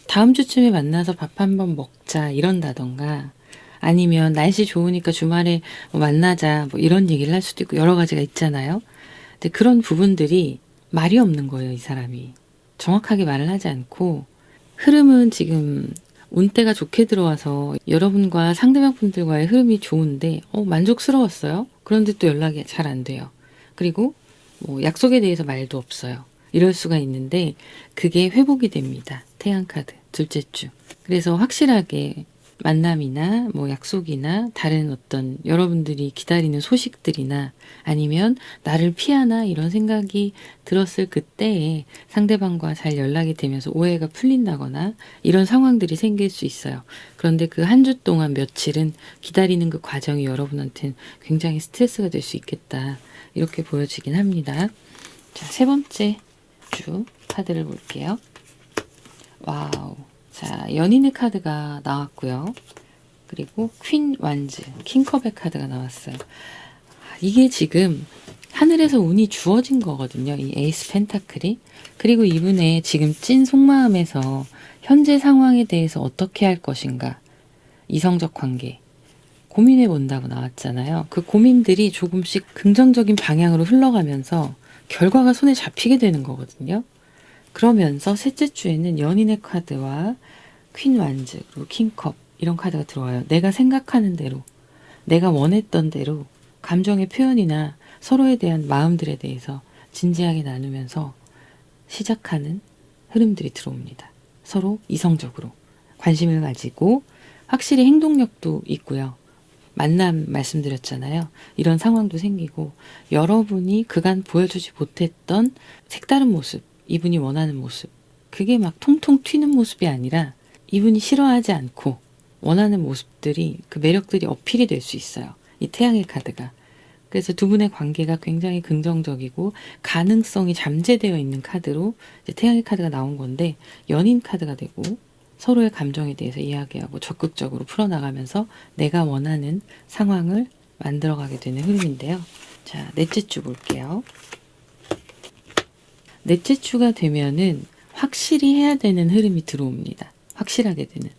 다음 주쯤에 만나서 밥 한번 먹자 이런다던가 아니면 날씨 좋으니까 주말에 뭐 만나자 뭐 이런 얘기를 할 수도 있고 여러 가지가 있잖아요. 근데 그런 부분들이 말이 없는 거예요, 이 사람이. 정확하게 말을 하지 않고 흐름은 지금 운때가 좋게 들어와서 여러분과 상대방 분들과의 흐름이 좋은데 만족스러웠어요. 그런데 또 연락이 잘 안 돼요. 그리고 뭐 약속에 대해서 말도 없어요. 이럴 수가 있는데 그게 회복이 됩니다. 태양카드 둘째 주. 그래서 확실하게 만남이나 뭐 약속이나 다른 어떤 여러분들이 기다리는 소식들이나 아니면 나를 피하나 이런 생각이 들었을 그때에 상대방과 잘 연락이 되면서 오해가 풀린다거나 이런 상황들이 생길 수 있어요. 그런데 그 한 주 동안 며칠은 기다리는 그 과정이 여러분한테는 굉장히 스트레스가 될 수 있겠다. 이렇게 보여지긴 합니다. 자, 세 번째 주 카드를 볼게요. 와우. 자, 연인의 카드가 나왔고요. 그리고 퀸 완즈, 킹컵의 카드가 나왔어요. 이게 지금 하늘에서 운이 주어진 거거든요. 이 에이스 펜타클이. 그리고 이분의 지금 찐 속마음에서 현재 상황에 대해서 어떻게 할 것인가. 이성적 관계. 고민해 본다고 나왔잖아요. 그 고민들이 조금씩 긍정적인 방향으로 흘러가면서 결과가 손에 잡히게 되는 거거든요. 그러면서 셋째 주에는 연인의 카드와 퀸 완즈, 그리고 킹컵 이런 카드가 들어와요. 내가 생각하는 대로, 내가 원했던 대로 감정의 표현이나 서로에 대한 마음들에 대해서 진지하게 나누면서 시작하는 흐름들이 들어옵니다. 서로 이성적으로 관심을 가지고 확실히 행동력도 있고요. 만남 말씀드렸잖아요. 이런 상황도 생기고 여러분이 그간 보여주지 못했던 색다른 모습, 이분이 원하는 모습, 그게 막 통통 튀는 모습이 아니라 이분이 싫어하지 않고 원하는 모습들이 그 매력들이 어필이 될 수 있어요. 이 태양의 카드가. 그래서 두 분의 관계가 굉장히 긍정적이고 가능성이 잠재되어 있는 카드로 이제 태양의 카드가 나온 건데 연인 카드가 되고 서로의 감정에 대해서 이야기하고 적극적으로 풀어나가면서 내가 원하는 상황을 만들어가게 되는 흐름인데요. 자, 넷째 주 볼게요. 넷째 주가 되면은 확실히 해야 되는 흐름이 들어옵니다. 확실하게 되는.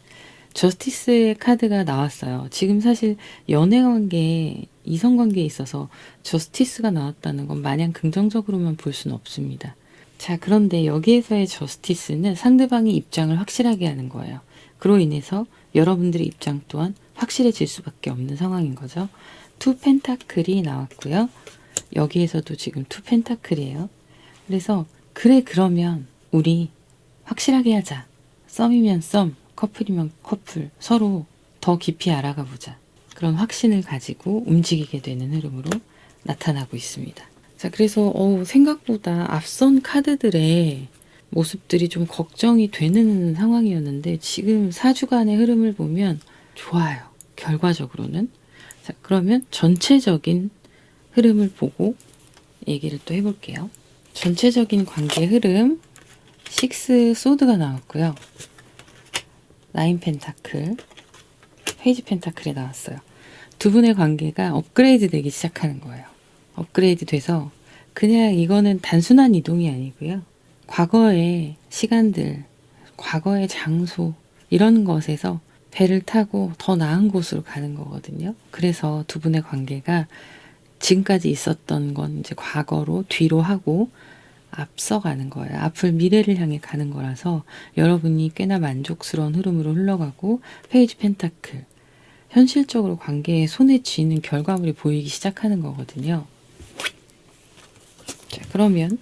저스티스의 카드가 나왔어요. 지금 사실 연애관계, 이성관계에 있어서 저스티스가 나왔다는 건 마냥 긍정적으로만 볼 수는 없습니다. 자, 그런데 여기에서의 저스티스는 상대방의 입장을 확실하게 하는 거예요. 그로 인해서 여러분들의 입장 또한 확실해질 수밖에 없는 상황인 거죠. 투 펜타클이 나왔고요. 여기에서도 지금 투 펜타클이에요. 그래서 그래 그러면 우리 확실하게 하자. 썸이면 썸, 커플이면 커플, 서로 더 깊이 알아가 보자. 그런 확신을 가지고 움직이게 되는 흐름으로 나타나고 있습니다. 자, 그래서 생각보다 앞선 카드들의 모습들이 좀 걱정이 되는 상황이었는데 지금 4주간의 흐름을 보면 좋아요. 결과적으로는. 자, 그러면 전체적인 흐름을 보고 얘기를 또 해볼게요. 전체적인 관계 흐름, 식스 소드가 나왔고요. 나인 펜타클, 페이지 펜타클이 나왔어요. 두 분의 관계가 업그레이드 되기 시작하는 거예요. 업그레이드 돼서 그냥 이거는 단순한 이동이 아니고요. 과거의 시간들, 과거의 장소 이런 것에서 배를 타고 더 나은 곳으로 가는 거거든요. 그래서 두 분의 관계가 지금까지 있었던 건 이제 과거로 뒤로 하고 앞서가는 거예요. 앞을 미래를 향해 가는 거라서 여러분이 꽤나 만족스러운 흐름으로 흘러가고 페이지 펜타클 현실적으로 관계에 손에 쥐는 결과물이 보이기 시작하는 거거든요. 자, 그러면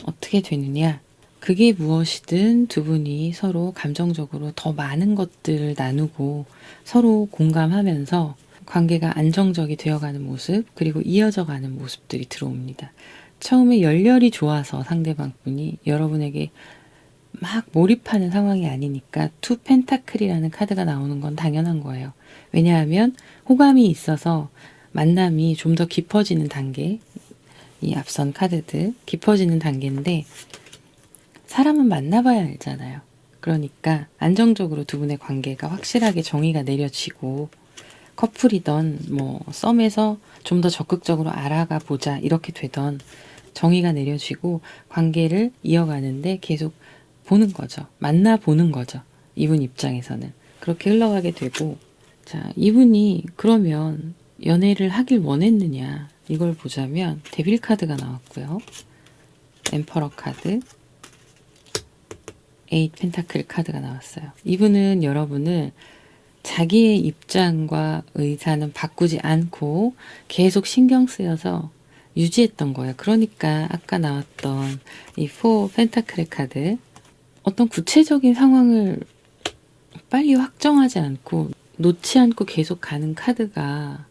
어떻게 되느냐? 그게 무엇이든 두 분이 서로 감정적으로 더 많은 것들을 나누고 서로 공감하면서 관계가 안정적이 되어가는 모습 그리고 이어져가는 모습들이 들어옵니다. 처음에 열렬히 좋아서 상대방 분이 여러분에게 막 몰입하는 상황이 아니니까 투 펜타클이라는 카드가 나오는 건 당연한 거예요. 왜냐하면 호감이 있어서 만남이 좀 더 깊어지는 단계, 이 앞선 카드들 깊어지는 단계인데 사람은 만나봐야 알잖아요. 그러니까 안정적으로 두 분의 관계가 확실하게 정의가 내려지고 커플이던 뭐 썸에서 좀 더 적극적으로 알아가 보자 이렇게 되던 정의가 내려지고 관계를 이어가는데 계속 보는 거죠. 만나보는 거죠. 이분 입장에서는. 그렇게 흘러가게 되고, 자, 이분이 그러면 연애를 하길 원했느냐 이걸 보자면 데빌 카드가 나왔고요. 엠퍼러 카드, 에잇 펜타클 카드가 나왔어요. 이분은 여러분을 자기의 입장과 의사는 바꾸지 않고 계속 신경 쓰여서 유지했던 거예요. 그러니까 아까 나왔던 이 4 펜타클의 카드, 어떤 구체적인 상황을 빨리 확정하지 않고 놓지 않고 계속 가는 카드가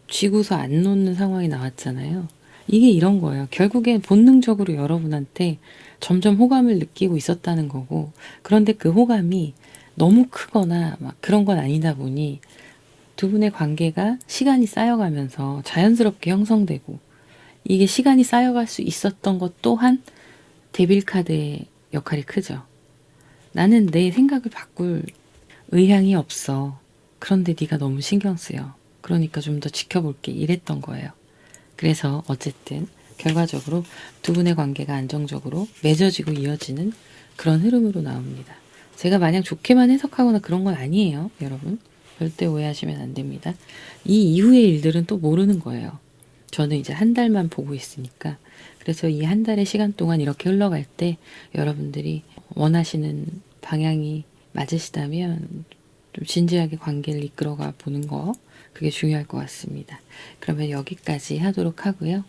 쥐고서 안 놓는 상황이 나왔잖아요. 이게 이런 거예요. 결국엔 본능적으로 여러분한테 점점 호감을 느끼고 있었다는 거고, 그런데 그 호감이 너무 크거나 막 그런 건 아니다 보니 두 분의 관계가 시간이 쌓여가면서 자연스럽게 형성되고, 이게 시간이 쌓여갈 수 있었던 것 또한 데빌 카드의 역할이 크죠. 나는 내 생각을 바꿀 의향이 없어. 그런데 네가 너무 신경 쓰여. 그러니까 좀 더 지켜볼게. 이랬던 거예요. 그래서 어쨌든 결과적으로 두 분의 관계가 안정적으로 맺어지고 이어지는 그런 흐름으로 나옵니다. 제가 마냥 좋게만 해석하거나 그런 건 아니에요, 여러분. 절대 오해하시면 안 됩니다. 이 이후의 일들은 또 모르는 거예요. 저는 이제 한 달만 보고 있으니까. 그래서 이 한 달의 시간 동안 이렇게 흘러갈 때 여러분들이 원하시는 방향이 맞으시다면 좀 진지하게 관계를 이끌어가 보는 거, 그게 중요할 것 같습니다. 그러면 여기까지 하도록 하고요.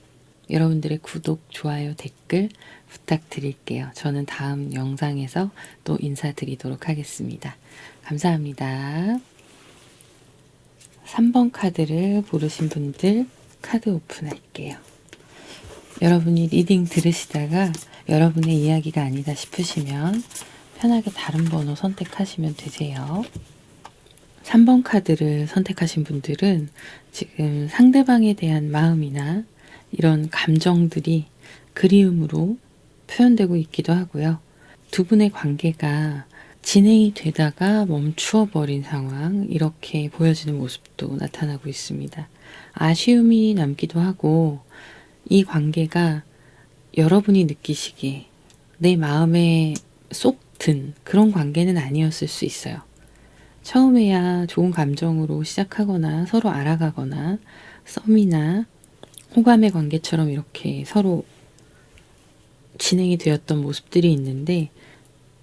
여러분들의 구독, 좋아요, 댓글 부탁드릴게요. 저는 다음 영상에서 또 인사드리도록 하겠습니다. 감사합니다. 3번 카드를 고르신 분들 카드 오픈할게요. 여러분이 리딩 들으시다가 여러분의 이야기가 아니다 싶으시면 편하게 다른 번호 선택하시면 되세요. 3번 카드를 선택하신 분들은 지금 상대방에 대한 마음이나 이런 감정들이 그리움으로 표현되고 있기도 하고요. 두 분의 관계가 진행이 되다가 멈추어 버린 상황, 이렇게 보여지는 모습도 나타나고 있습니다. 아쉬움이 남기도 하고, 이 관계가 여러분이 느끼시기에 내 마음에 쏙 든 그런 관계는 아니었을 수 있어요. 처음에야 좋은 감정으로 시작하거나 서로 알아가거나 썸이나 호감의 관계처럼 이렇게 서로 진행이 되었던 모습들이 있는데,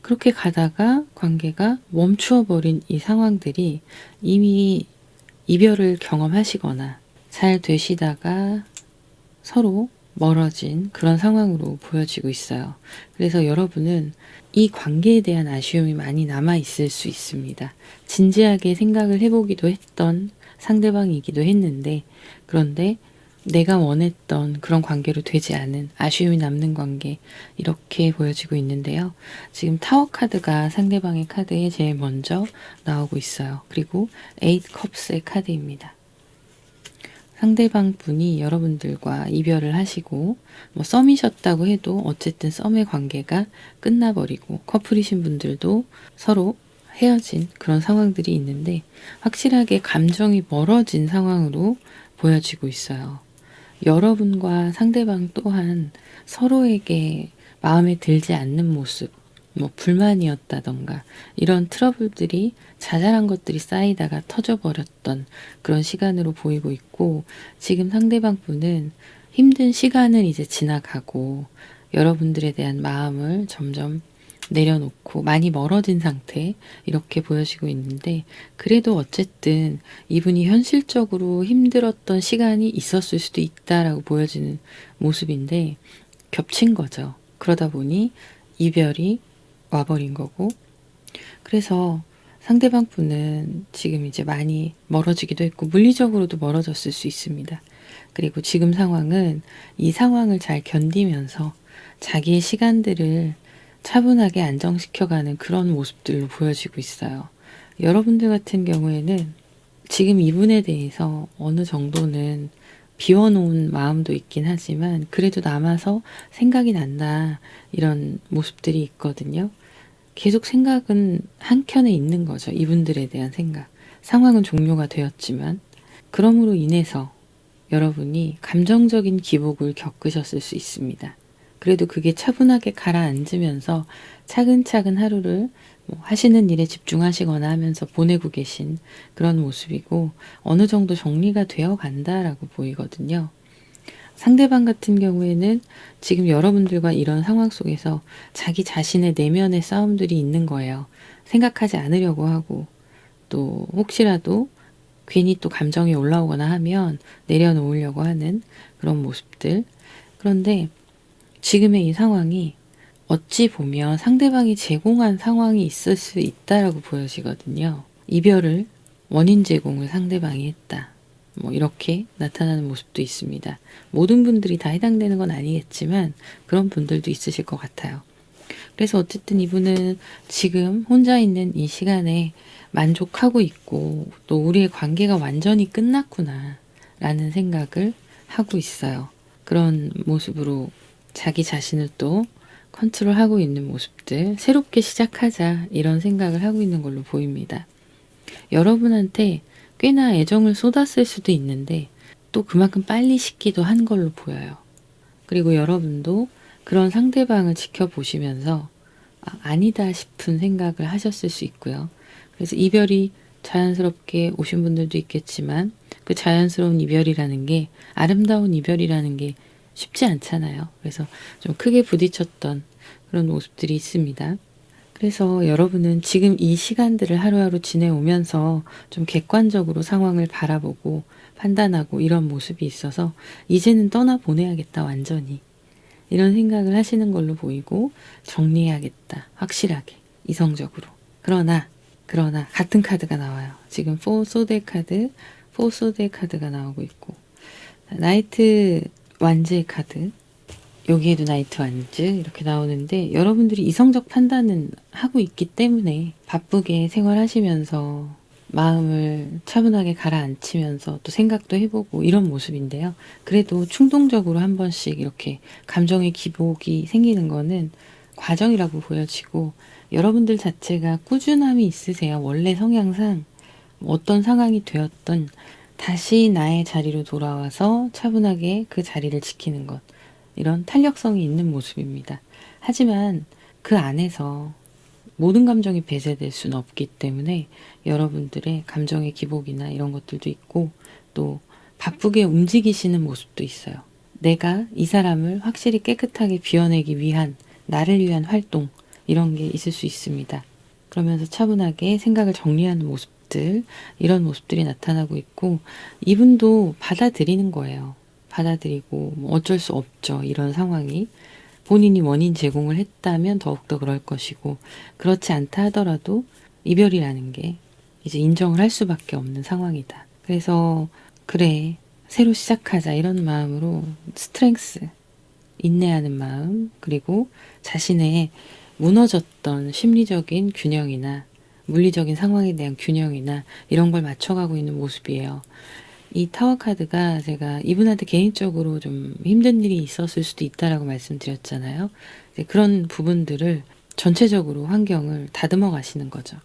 그렇게 가다가 관계가 멈추어 버린 이 상황들이 이미 이별을 경험하시거나 잘 되시다가 서로 멀어진 그런 상황으로 보여지고 있어요. 그래서 여러분은 이 관계에 대한 아쉬움이 많이 남아 있을 수 있습니다. 진지하게 생각을 해보기도 했던 상대방이기도 했는데, 그런데 내가 원했던 그런 관계로 되지 않은 아쉬움이 남는 관계, 이렇게 보여지고 있는데요. 지금 타워 카드가 상대방의 카드에 제일 먼저 나오고 있어요. 그리고 에잇 컵스의 카드입니다. 상대방 분이 여러분들과 이별을 하시고 뭐 썸이셨다고 해도 어쨌든 썸의 관계가 끝나버리고, 커플이신 분들도 서로 헤어진 그런 상황들이 있는데 확실하게 감정이 멀어진 상황으로 보여지고 있어요. 여러분과 상대방 또한 서로에게 마음에 들지 않는 모습, 뭐 불만이었다던가 이런 트러블들이, 자잘한 것들이 쌓이다가 터져버렸던 그런 시간으로 보이고 있고, 지금 상대방 분은 힘든 시간은 이제 지나가고 여러분들에 대한 마음을 점점 내려놓고 많이 멀어진 상태, 이렇게 보여지고 있는데, 그래도 어쨌든 이분이 현실적으로 힘들었던 시간이 있었을 수도 있다라고 보여지는 모습인데 겹친 거죠. 그러다 보니 이별이 와버린 거고, 그래서 상대방 분은 지금 이제 많이 멀어지기도 했고 물리적으로도 멀어졌을 수 있습니다. 그리고 지금 상황은 이 상황을 잘 견디면서 자기의 시간들을 차분하게 안정시켜가는 그런 모습들로 보여지고 있어요. 여러분들 같은 경우에는 지금 이분에 대해서 어느 정도는 비워놓은 마음도 있긴 하지만 그래도 남아서 생각이 난다, 이런 모습들이 있거든요. 계속 생각은 한켠에 있는 거죠. 이분들에 대한 생각. 상황은 종료가 되었지만 그럼으로 인해서 여러분이 감정적인 기복을 겪으셨을 수 있습니다. 그래도 그게 차분하게 가라앉으면서 차근차근 하루를 하시는 일에 집중하시거나 하면서 보내고 계신 그런 모습이고, 어느 정도 정리가 되어 간다라고 보이거든요. 상대방 같은 경우에는 지금 여러분들과 이런 상황 속에서 자기 자신의 내면의 싸움들이 있는 거예요. 생각하지 않으려고 하고, 또 혹시라도 괜히 또 감정이 올라오거나 하면 내려놓으려고 하는 그런 모습들. 그런데 지금의 이 상황이 어찌 보면 상대방이 제공한 상황이 있을 수 있다라고 보여지거든요. 이별을 원인 제공을 상대방이 했다. 이렇게 나타나는 모습도 있습니다. 모든 분들이 다 해당되는 건 아니겠지만 그런 분들도 있으실 것 같아요. 그래서 어쨌든 이분은 지금 혼자 있는 이 시간에 만족하고 있고, 또 우리의 관계가 완전히 끝났구나 라는 생각을 하고 있어요. 그런 모습으로 자기 자신을 또 컨트롤하고 있는 모습들, 새롭게 시작하자 이런 생각을 하고 있는 걸로 보입니다. 여러분한테 꽤나 애정을 쏟았을 수도 있는데 또 그만큼 빨리 식기도 한 걸로 보여요. 그리고 여러분도 그런 상대방을 지켜보시면서 아니다 싶은 생각을 하셨을 수 있고요. 그래서 이별이 자연스럽게 오신 분들도 있겠지만 그 자연스러운 이별이라는 게, 아름다운 이별이라는 게 쉽지 않잖아요. 그래서 좀 크게 부딪혔던 그런 모습들이 있습니다. 그래서 여러분은 지금 이 시간들을 하루하루 지내오면서 좀 객관적으로 상황을 바라보고 판단하고 이런 모습이 있어서 이제는 떠나보내야겠다 완전히, 이런 생각을 하시는 걸로 보이고, 정리해야겠다 확실하게 이성적으로. 그러나 같은 카드가 나와요. 지금 4소드 카드, 4소드 카드가 나오고 있고, 나이트 완즈의 카드, 여기에도 나이트 완즈 이렇게 나오는데, 여러분들이 이성적 판단은 하고 있기 때문에 바쁘게 생활하시면서 마음을 차분하게 가라앉히면서 또 생각도 해보고 이런 모습인데요. 그래도 충동적으로 한 번씩 이렇게 감정의 기복이 생기는 거는 과정이라고 보여지고, 여러분들 자체가 꾸준함이 있으세요. 원래 성향상 어떤 상황이 되었던 다시 나의 자리로 돌아와서 차분하게 그 자리를 지키는 것, 이런 탄력성이 있는 모습입니다. 하지만 그 안에서 모든 감정이 배제될 수는 없기 때문에 여러분들의 감정의 기복이나 이런 것들도 있고, 또 바쁘게 움직이시는 모습도 있어요. 내가 이 사람을 확실히 깨끗하게 비워내기 위한, 나를 위한 활동, 이런 게 있을 수 있습니다. 그러면서 차분하게 생각을 정리하는 모습들, 이런 모습들이 나타나고 있고, 이분도 받아들이는 거예요. 받아들이고 어쩔 수 없죠. 이런 상황이 본인이 원인 제공을 했다면 더욱더 그럴 것이고, 그렇지 않다 하더라도 이별이라는 게 이제 인정을 할 수밖에 없는 상황이다. 그래서 그래, 새로 시작하자 이런 마음으로 스트렝스, 인내하는 마음, 그리고 자신의 무너졌던 심리적인 균형이나 물리적인 상황에 대한 균형이나 이런 걸 맞춰가고 있는 모습이에요. 이 타워 카드가 제가 이분한테 개인적으로 좀 힘든 일이 있었을 수도 있다라고 말씀드렸잖아요. 그런 부분들을 전체적으로 환경을 다듬어 가시는 거죠.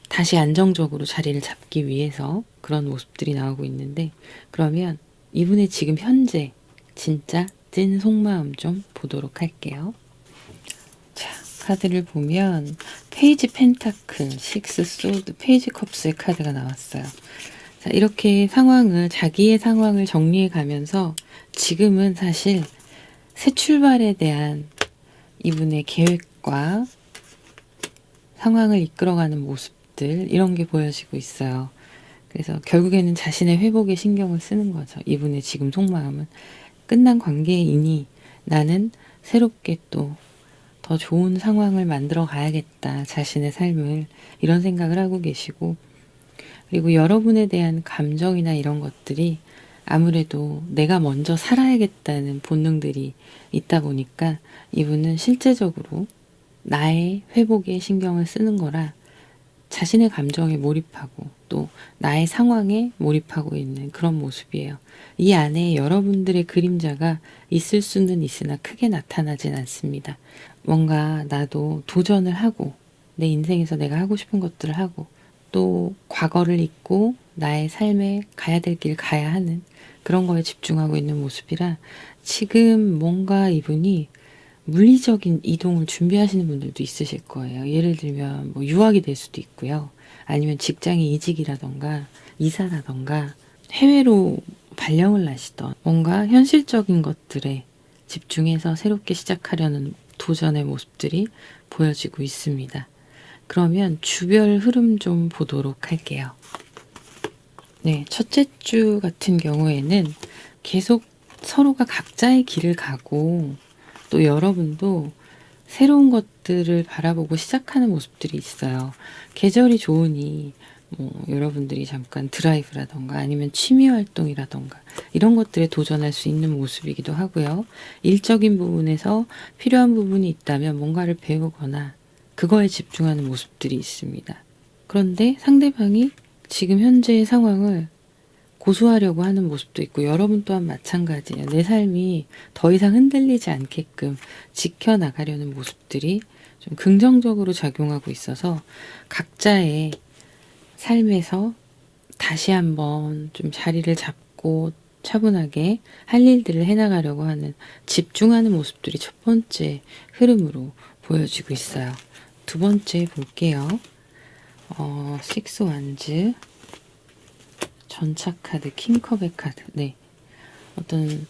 다시 안정적으로 자리를 잡기 위해서 그런 모습들이 나오고 있는데, 그러면 이분의 지금 현재 진짜 찐 속마음 좀 보도록 할게요. 자, 카드를 보면 페이지 펜타클, 식스 소드, 페이지 컵스의 카드가 나왔어요. 자, 이렇게 자기의 상황을 정리해 가면서 지금은 사실 새 출발에 대한 이분의 계획과 상황을 이끌어가는 모습들, 이런 게 보여지고 있어요. 그래서 결국에는 자신의 회복에 신경을 쓰는 거죠. 이분의 지금 속마음은 끝난 관계이니 나는 새롭게 또 더 좋은 상황을 만들어 가야겠다, 자신의 삶을, 이런 생각을 하고 계시고, 그리고 여러분에 대한 감정이나 이런 것들이 아무래도 내가 먼저 살아야겠다는 본능들이 있다 보니까 이분은 실제적으로 나의 회복에 신경을 쓰는 거라 자신의 감정에 몰입하고 또 나의 상황에 몰입하고 있는 그런 모습이에요. 이 안에 여러분들의 그림자가 있을 수는 있으나 크게 나타나진 않습니다. 뭔가 나도 도전을 하고 내 인생에서 내가 하고 싶은 것들을 하고 또 과거를 잊고 나의 삶에 가야 될 길 가야 하는 그런 거에 집중하고 있는 모습이라 지금 뭔가 이분이 물리적인 이동을 준비하시는 분들도 있으실 거예요. 예를 들면 뭐 유학이 될 수도 있고요. 아니면 직장의 이직이라던가 이사라던가 해외로 발령을 하시던 뭔가 현실적인 것들에 집중해서 새롭게 시작하려는 도전의 모습들이 보여지고 있습니다. 그러면 주별 흐름 좀 보도록 할게요. 네, 첫째 주 같은 경우에는 계속 서로가 각자의 길을 가고 또 여러분도 새로운 것들을 바라보고 시작하는 모습들이 있어요. 계절이 좋으니 뭐 여러분들이 잠깐 드라이브라던가 아니면 취미 활동이라던가 이런 것들에 도전할 수 있는 모습이기도 하고요. 일적인 부분에서 필요한 부분이 있다면 뭔가를 배우거나 그거에 집중하는 모습들이 있습니다. 그런데 상대방이 지금 현재의 상황을 고수하려고 하는 모습도 있고 여러분 또한 마찬가지예요. 내 삶이 더 이상 흔들리지 않게끔 지켜나가려는 모습들이 좀 긍정적으로 작용하고 있어서 각자의 삶에서 다시 한번 좀 자리를 잡고 차분하게 할 일들을 해나가려고 하는 집중하는 모습들이 첫 번째 흐름으로 보여지고 있어요. 두 번째 볼게요. 식스 완즈, 전차 카드, 킹컵의 카드. 네. 어떤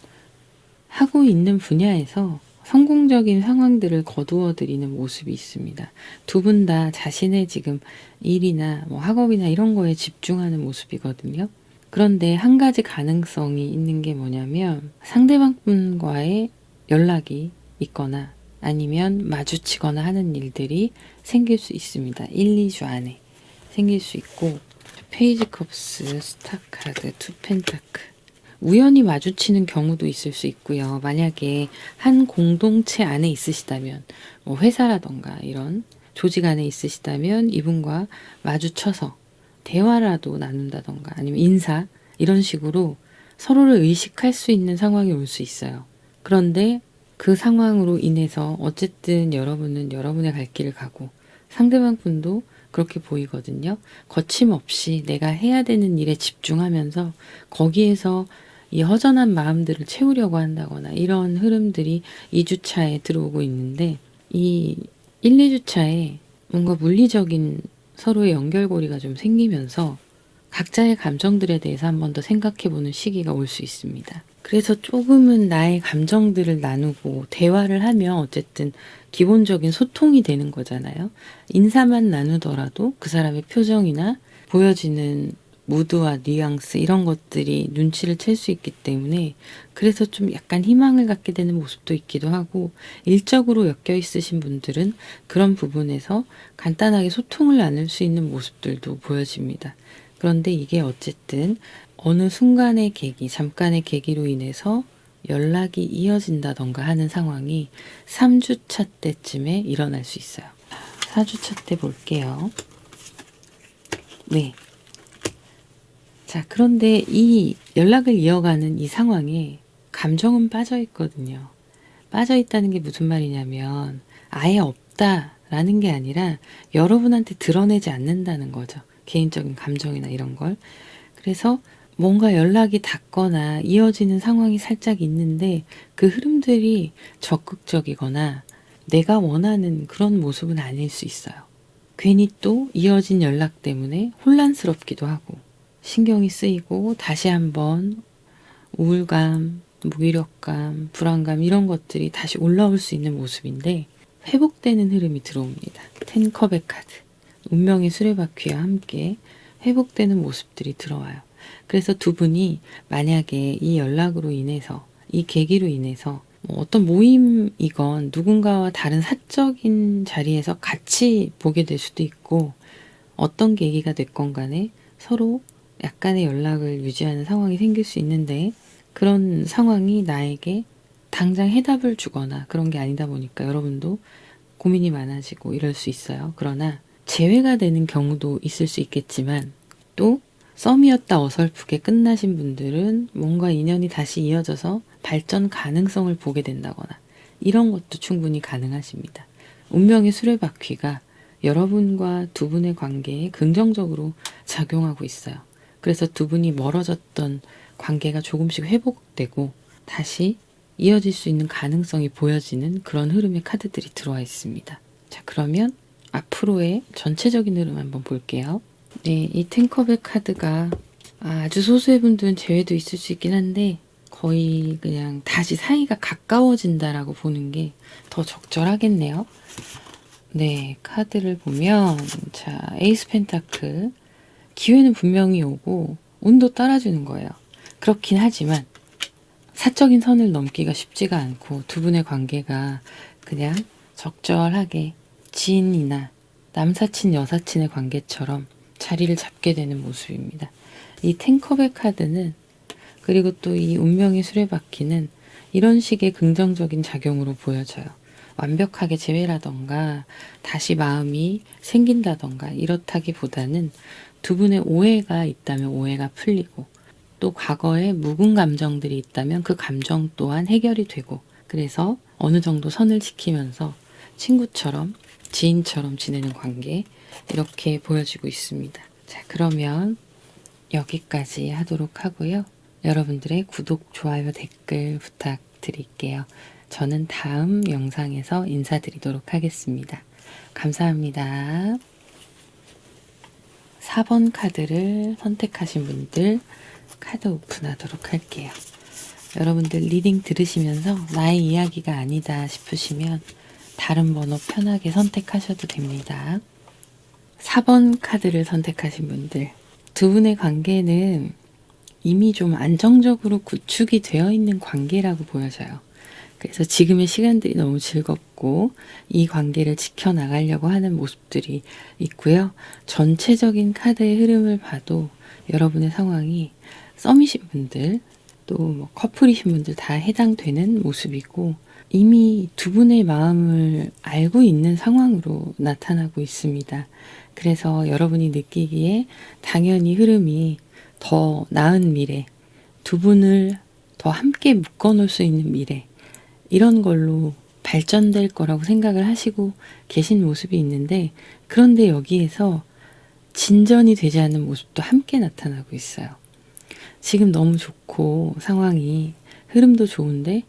하고 있는 분야에서 성공적인 상황들을 거두어 드리는 모습이 있습니다. 두 분 다 자신의 지금 일이나 뭐 학업이나 이런 거에 집중하는 모습이거든요. 그런데 한 가지 가능성이 있는 게 뭐냐면 상대방 분과의 연락이 있거나 아니면 마주치거나 하는 일들이 생길 수 있습니다. 1, 2주 안에 생길 수 있고 페이지 컵스, 스타 카드, 투 펜타클. 우연히 마주치는 경우도 있을 수 있고요. 만약에 한 공동체 안에 있으시다면 뭐 회사라던가 이런 조직 안에 있으시다면 이분과 마주쳐서 대화라도 나눈다던가 아니면 인사 이런 식으로 서로를 의식할 수 있는 상황이 올 수 있어요. 그런데 그 상황으로 인해서 어쨌든 여러분은 여러분의 갈 길을 가고 상대방 분도 그렇게 보이거든요. 거침없이 내가 해야 되는 일에 집중하면서 거기에서 이 허전한 마음들을 채우려고 한다거나 이런 흐름들이 2주차에 들어오고 있는데 이 1, 2주차에 뭔가 물리적인 서로의 연결고리가 좀 생기면서 각자의 감정들에 대해서 한 번 더 생각해보는 시기가 올 수 있습니다. 그래서 조금은 나의 감정들을 나누고 대화를 하면 어쨌든 기본적인 소통이 되는 거잖아요. 인사만 나누더라도 그 사람의 표정이나 보여지는 무드와 뉘앙스 이런 것들이 눈치를 챌 수 있기 때문에 그래서 좀 약간 희망을 갖게 되는 모습도 있기도 하고 일적으로 엮여 있으신 분들은 그런 부분에서 간단하게 소통을 나눌 수 있는 모습들도 보여집니다. 그런데 이게 어쨌든 어느 순간의 계기, 잠깐의 계기로 인해서 연락이 이어진다던가 하는 상황이 3주차 때쯤에 일어날 수 있어요. 4주차 때 볼게요. 네. 자, 그런데 이 연락을 이어가는 이 상황에 감정은 빠져 있거든요. 빠져 있다는 게 무슨 말이냐면 아예 없다라는 게 아니라 여러분한테 드러내지 않는다는 거죠. 개인적인 감정이나 이런 걸. 그래서 뭔가 연락이 닿거나 이어지는 상황이 살짝 있는데 그 흐름들이 적극적이거나 내가 원하는 그런 모습은 아닐 수 있어요. 괜히 또 이어진 연락 때문에 혼란스럽기도 하고 신경이 쓰이고 다시 한번 우울감, 무기력감, 불안감 이런 것들이 다시 올라올 수 있는 모습인데 회복되는 흐름이 들어옵니다. 10컵의 카드, 운명의 수레바퀴와 함께 회복되는 모습들이 들어와요. 그래서 두 분이 만약에 이 연락으로 인해서 이 계기로 인해서 뭐 어떤 모임이건 누군가와 다른 사적인 자리에서 같이 보게 될 수도 있고 어떤 계기가 됐건 간에 서로 약간의 연락을 유지하는 상황이 생길 수 있는데 그런 상황이 나에게 당장 해답을 주거나 그런 게 아니다 보니까 여러분도 고민이 많아지고 이럴 수 있어요. 그러나 재회가 되는 경우도 있을 수 있겠지만 또 썸이었다 어설프게 끝나신 분들은 뭔가 인연이 다시 이어져서 발전 가능성을 보게 된다거나 이런 것도 충분히 가능하십니다. 운명의 수레바퀴가 여러분과 두 분의 관계에 긍정적으로 작용하고 있어요. 그래서 두 분이 멀어졌던 관계가 조금씩 회복되고 다시 이어질 수 있는 가능성이 보여지는 그런 흐름의 카드들이 들어와 있습니다. 자, 그러면 앞으로의 전체적인 흐름 한번 볼게요. 네, 이 텐컵의 카드가 아주 소수의 분들은 제외도 있을 수 있긴 한데 거의 그냥 다시 사이가 가까워진다라고 보는 게 더 적절하겠네요. 네, 카드를 보면 자, 에이스 펜타클 기회는 분명히 오고 운도 따라주는 거예요. 그렇긴 하지만 사적인 선을 넘기가 쉽지가 않고 두 분의 관계가 그냥 적절하게 지인이나 남사친 여사친의 관계처럼 자리를 잡게 되는 모습입니다. 이 텐컵의 카드는 그리고 또 이 운명의 수레바퀴는 이런 식의 긍정적인 작용으로 보여져요. 완벽하게 재회라던가 다시 마음이 생긴다던가 이렇다기보다는 두 분의 오해가 있다면 오해가 풀리고 또 과거에 묵은 감정들이 있다면 그 감정 또한 해결이 되고 그래서 어느 정도 선을 지키면서 친구처럼 지인처럼 지내는 관계 이렇게 보여지고 있습니다. 자, 그러면 여기까지 하도록 하고요. 여러분들의 구독, 좋아요, 댓글 부탁드릴게요. 저는 다음 영상에서 인사드리도록 하겠습니다. 감사합니다. 4번 카드를 선택하신 분들 카드 오픈하도록 할게요. 여러분들 리딩 들으시면서 나의 이야기가 아니다 싶으시면 다른 번호 편하게 선택하셔도 됩니다. 4번 카드를 선택하신 분들 두 분의 관계는 이미 좀 안정적으로 구축이 되어 있는 관계라고 보여져요. 그래서 지금의 시간들이 너무 즐겁고 이 관계를 지켜나가려고 하는 모습들이 있고요. 전체적인 카드의 흐름을 봐도 여러분의 상황이 썸이신 분들 또 뭐 커플이신 분들 다 해당되는 모습이고 이미 두 분의 마음을 알고 있는 상황으로 나타나고 있습니다. 그래서 여러분이 느끼기에 당연히 흐름이 더 나은 미래, 두 분을 더 함께 묶어놓을 수 있는 미래 이런 걸로 발전될 거라고 생각을 하시고 계신 모습이 있는데 그런데 여기에서 진전이 되지 않는 모습도 함께 나타나고 있어요. 지금 너무 좋고 상황이 흐름도 좋은데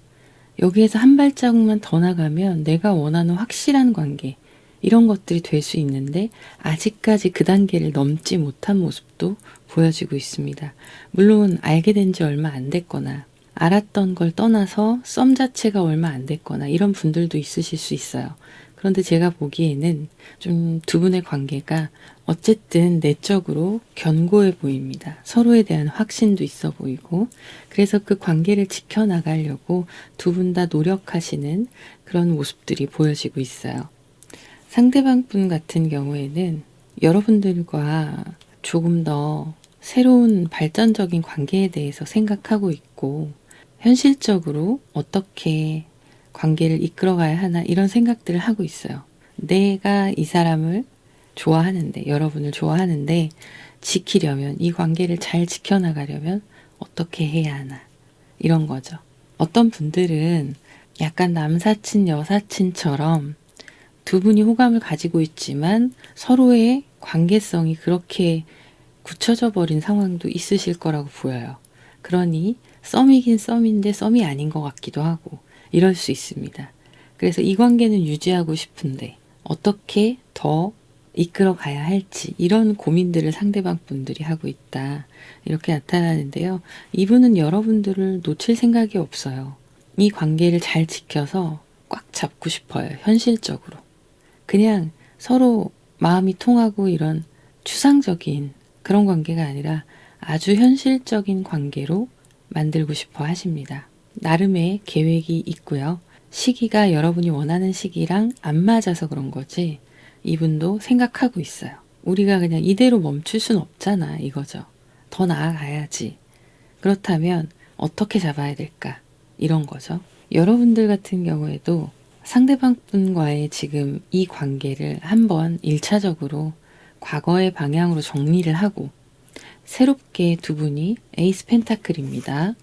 여기에서 한 발자국만 더 나가면 내가 원하는 확실한 관계 이런 것들이 될 수 있는데 아직까지 그 단계를 넘지 못한 모습도 보여지고 있습니다. 물론 알게 된 지 얼마 안 됐거나 알았던 걸 떠나서 썸 자체가 얼마 안 됐거나 이런 분들도 있으실 수 있어요. 그런데 제가 보기에는 좀 두 분의 관계가 어쨌든 내적으로 견고해 보입니다. 서로에 대한 확신도 있어 보이고 그래서 그 관계를 지켜나가려고 두 분 다 노력하시는 그런 모습들이 보여지고 있어요. 상대방 분 같은 경우에는 여러분들과 조금 더 새로운 발전적인 관계에 대해서 생각하고 있고 현실적으로 어떻게 관계를 이끌어가야 하나 이런 생각들을 하고 있어요. 내가 이 사람을 좋아하는데 여러분을 좋아하는데 지키려면 이 관계를 잘 지켜나가려면 어떻게 해야 하나 이런 거죠. 어떤 분들은 약간 남사친 여사친처럼 두 분이 호감을 가지고 있지만 서로의 관계성이 그렇게 굳혀져 버린 상황도 있으실 거라고 보여요. 그러니 썸이긴 썸인데 썸이 아닌 것 같기도 하고 이럴 수 있습니다. 그래서 이 관계는 유지하고 싶은데 어떻게 더 이끌어 가야 할지 이런 고민들을 상대방 분들이 하고 있다. 이렇게 나타나는데요. 이분은 여러분들을 놓칠 생각이 없어요. 이 관계를 잘 지켜서 꽉 잡고 싶어요. 현실적으로. 그냥 서로 마음이 통하고 이런 추상적인 그런 관계가 아니라 아주 현실적인 관계로 만들고 싶어 하십니다. 나름의 계획이 있고요. 시기가 여러분이 원하는 시기랑 안 맞아서 그런 거지 이분도 생각하고 있어요. 우리가 그냥 이대로 멈출 순 없잖아 이거죠. 더 나아가야지. 그렇다면 어떻게 잡아야 될까? 이런 거죠. 여러분들 같은 경우에도 상대방 분과의 지금 이 관계를 한번 1차적으로 과거의 방향으로 정리를 하고 새롭게 두 분이 에이스 펜타클입니다.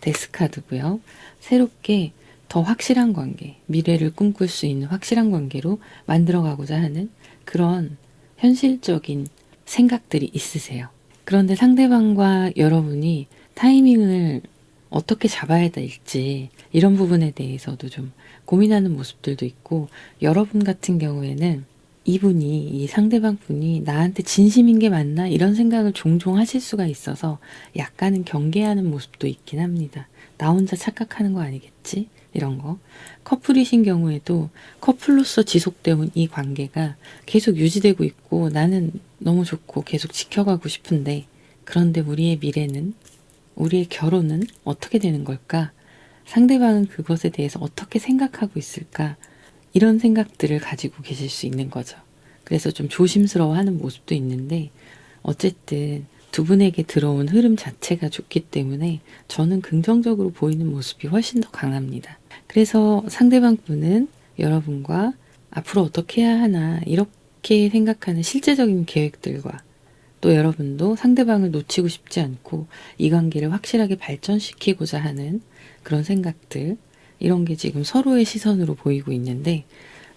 데스카드고요. 새롭게 더 확실한 관계, 미래를 꿈꿀 수 있는 확실한 관계로 만들어가고자 하는 그런 현실적인 생각들이 있으세요. 그런데 상대방과 여러분이 타이밍을 어떻게 잡아야 될지 이런 부분에 대해서도 좀 고민하는 모습들도 있고, 여러분 같은 경우에는 이분이, 이 상대방 분이 나한테 진심인 게 맞나 이런 생각을 종종 하실 수가 있어서 약간은 경계하는 모습도 있긴 합니다. 나 혼자 착각하는 거 아니겠지? 이런 거. 커플이신 경우에도 커플로서 지속되온 이 관계가 계속 유지되고 있고 나는 너무 좋고 계속 지켜가고 싶은데, 그런데 우리의 미래는, 우리의 결혼은 어떻게 되는 걸까? 상대방은 그것에 대해서 어떻게 생각하고 있을까? 이런 생각들을 가지고 계실 수 있는 거죠. 그래서 좀 조심스러워하는 모습도 있는데, 어쨌든 두 분에게 들어온 흐름 자체가 좋기 때문에 저는 긍정적으로 보이는 모습이 훨씬 더 강합니다. 그래서 상대방 분은 여러분과 앞으로 어떻게 해야 하나 이렇게 생각하는 실제적인 계획들과, 또 여러분도 상대방을 놓치고 싶지 않고 이 관계를 확실하게 발전시키고자 하는 그런 생각들, 이런 게 지금 서로의 시선으로 보이고 있는데,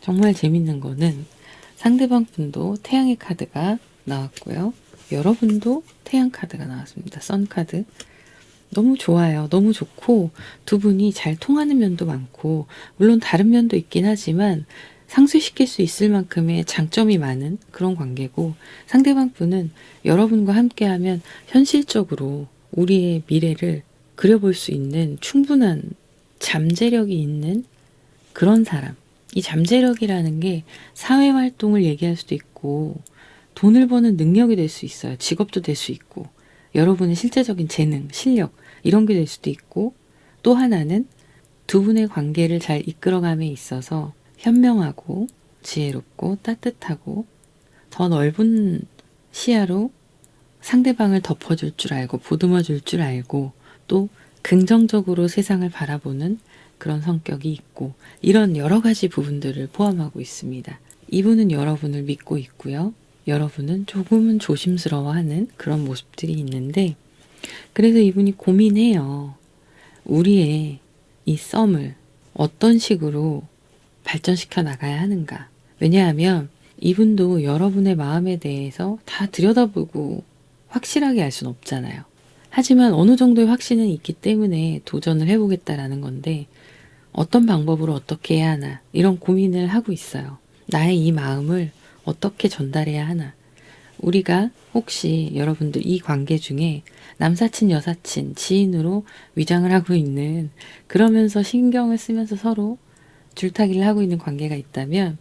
정말 재밌는 거는 상대방 분도 태양의 카드가 나왔고요. 여러분도 태양 카드가 나왔습니다. 선 카드. 너무 좋아요. 너무 좋고 두 분이 잘 통하는 면도 많고, 물론 다른 면도 있긴 하지만 상쇄시킬 수 있을 만큼의 장점이 많은 그런 관계고, 상대방 분은 여러분과 함께하면 현실적으로 우리의 미래를 그려볼 수 있는 충분한 잠재력이 있는 그런 사람. 이 잠재력이라는 게 사회활동을 얘기할 수도 있고 돈을 버는 능력이 될 수 있어요. 직업도 될 수 있고, 여러분의 실제적인 재능, 실력 이런 게 될 수도 있고, 또 하나는 두 분의 관계를 잘 이끌어감에 있어서 현명하고 지혜롭고 따뜻하고 더 넓은 시야로 상대방을 덮어줄 줄 알고 보듬어 줄 줄 알고, 또 긍정적으로 세상을 바라보는 그런 성격이 있고, 이런 여러 가지 부분들을 포함하고 있습니다. 이분은 여러분을 믿고 있고요. 여러분은 조금은 조심스러워하는 그런 모습들이 있는데, 그래서 이분이 고민해요. 우리의 이 썸을 어떤 식으로 발전시켜 나가야 하는가. 왜냐하면 이분도 여러분의 마음에 대해서 다 들여다보고 확실하게 알 수는 없잖아요. 하지만 어느 정도의 확신은 있기 때문에 도전을 해보겠다라는 건데, 어떤 방법으로 어떻게 해야 하나 이런 고민을 하고 있어요. 나의 이 마음을 어떻게 전달해야 하나. 우리가 혹시 여러분들 이 관계 중에 남사친, 여사친, 지인으로 위장을 하고 있는, 그러면서 신경을 쓰면서 서로 줄타기를 하고 있는 관계가 있다면,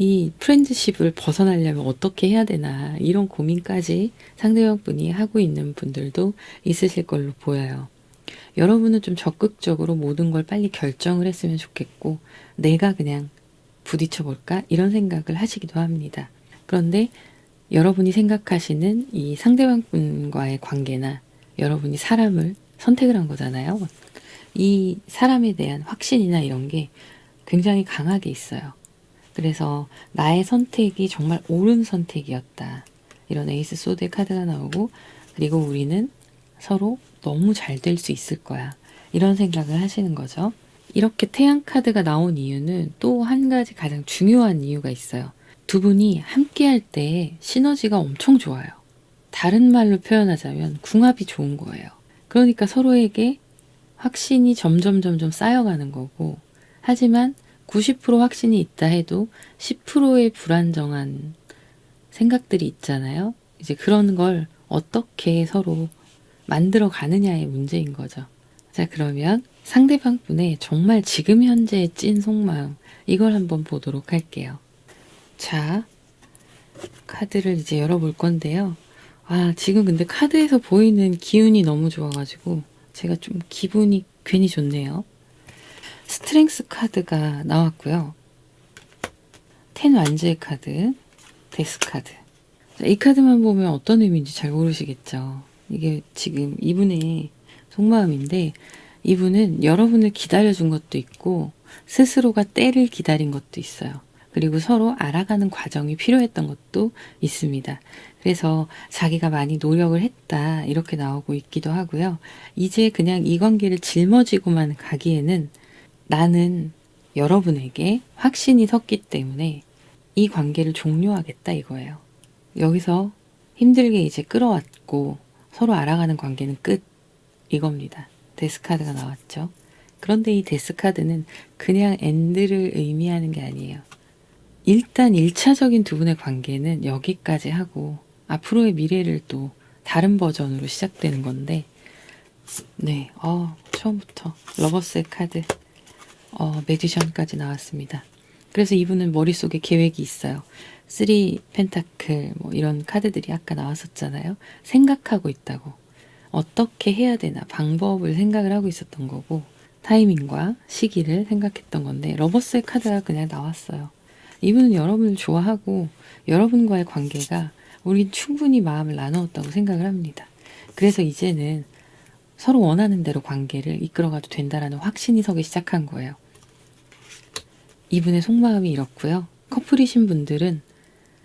이 프렌드십을 벗어나려면 어떻게 해야 되나 이런 고민까지 상대방 분이 하고 있는 분들도 있으실 걸로 보여요. 여러분은 좀 적극적으로 모든 걸 빨리 결정을 했으면 좋겠고, 내가 그냥 부딪혀 볼까 이런 생각을 하시기도 합니다. 그런데 여러분이 생각하시는 이 상대방 분과의 관계나 여러분이 사람을 선택을 한 거잖아요. 이 사람에 대한 확신이나 이런 게 굉장히 강하게 있어요. 그래서 나의 선택이 정말 옳은 선택이었다. 이런 에이스 소드의 카드가 나오고, 그리고 우리는 서로 너무 잘 될 수 있을 거야. 이런 생각을 하시는 거죠. 이렇게 태양 카드가 나온 이유는 또 한 가지 가장 중요한 이유가 있어요. 두 분이 함께 할 때 시너지가 엄청 좋아요. 다른 말로 표현하자면 궁합이 좋은 거예요. 그러니까 서로에게 확신이 점점 쌓여가는 거고, 하지만 90% 확신이 있다 해도 10%의 불안정한 생각들이 있잖아요. 이제 그런 걸 어떻게 서로 만들어 가느냐의 문제인 거죠. 자, 그러면 상대방 분의 정말 지금 현재의 찐 속마음, 이걸 한번 보도록 할게요. 자, 카드를 이제 열어볼 건데요. 아, 지금 근데 카드에서 보이는 기운이 너무 좋아가지고 제가 좀 기분이 괜히 좋네요. 스트렝스 카드가 나왔고요. 텐 완즈의 카드, 데스 카드. 이 카드만 보면 어떤 의미인지 잘 모르시겠죠. 이게 지금 이분의 속마음인데, 이분은 여러분을 기다려준 것도 있고 스스로가 때를 기다린 것도 있어요. 그리고 서로 알아가는 과정이 필요했던 것도 있습니다. 그래서 자기가 많이 노력을 했다 이렇게 나오고 있기도 하고요. 이제 그냥 이 관계를 짊어지고만 가기에는 나는 여러분에게 확신이 섰기 때문에 이 관계를 종료하겠다 이거예요. 여기서 힘들게 이제 끌어왔고 서로 알아가는 관계는 끝 이겁니다. 데스카드가 나왔죠. 그런데 이 데스카드는 그냥 엔드를 의미하는 게 아니에요. 일단 1차적인 두 분의 관계는 여기까지 하고 앞으로의 미래를 또 다른 버전으로 시작되는 건데 네, 처음부터 러버스의 카드 매지션까지 나왔습니다. 그래서 이분은 머릿속에 계획이 있어요. 3 펜타클 뭐 이런 카드들이 아까 나왔었잖아요. 생각하고 있다고. 어떻게 해야 되나 방법을 생각을 하고 있었던 거고 타이밍과 시기를 생각했던 건데 러버스의 카드가 그냥 나왔어요. 이분은 여러분을 좋아하고 여러분과의 관계가 우린 충분히 마음을 나누었다고 생각을 합니다. 그래서 이제는 서로 원하는 대로 관계를 이끌어가도 된다라는 확신이 서기 시작한 거예요. 이분의 속마음이 이렇고요. 커플이신 분들은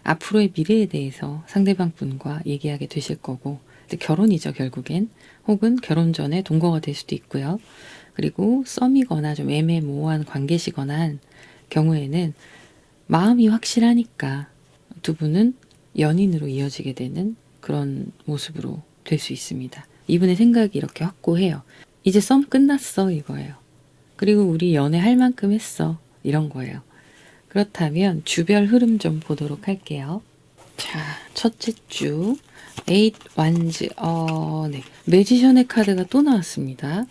앞으로의 미래에 대해서 상대방 분과 얘기하게 되실 거고 결혼이죠 결국엔. 혹은 결혼 전에 동거가 될 수도 있고요. 그리고 썸이거나 좀 애매모호한 관계시거나 한 경우에는 마음이 확실하니까 두 분은 연인으로 이어지게 되는 그런 모습으로 될 수 있습니다. 이분의 생각이 이렇게 확고해요. 이제 썸 끝났어 이거예요. 그리고 우리 연애할 만큼 했어 이런 거예요. 그렇다면 주별 흐름 좀 보도록 할게요. 자, 첫째 주 8 완즈 네. 매지션의 카드가 또 나왔습니다.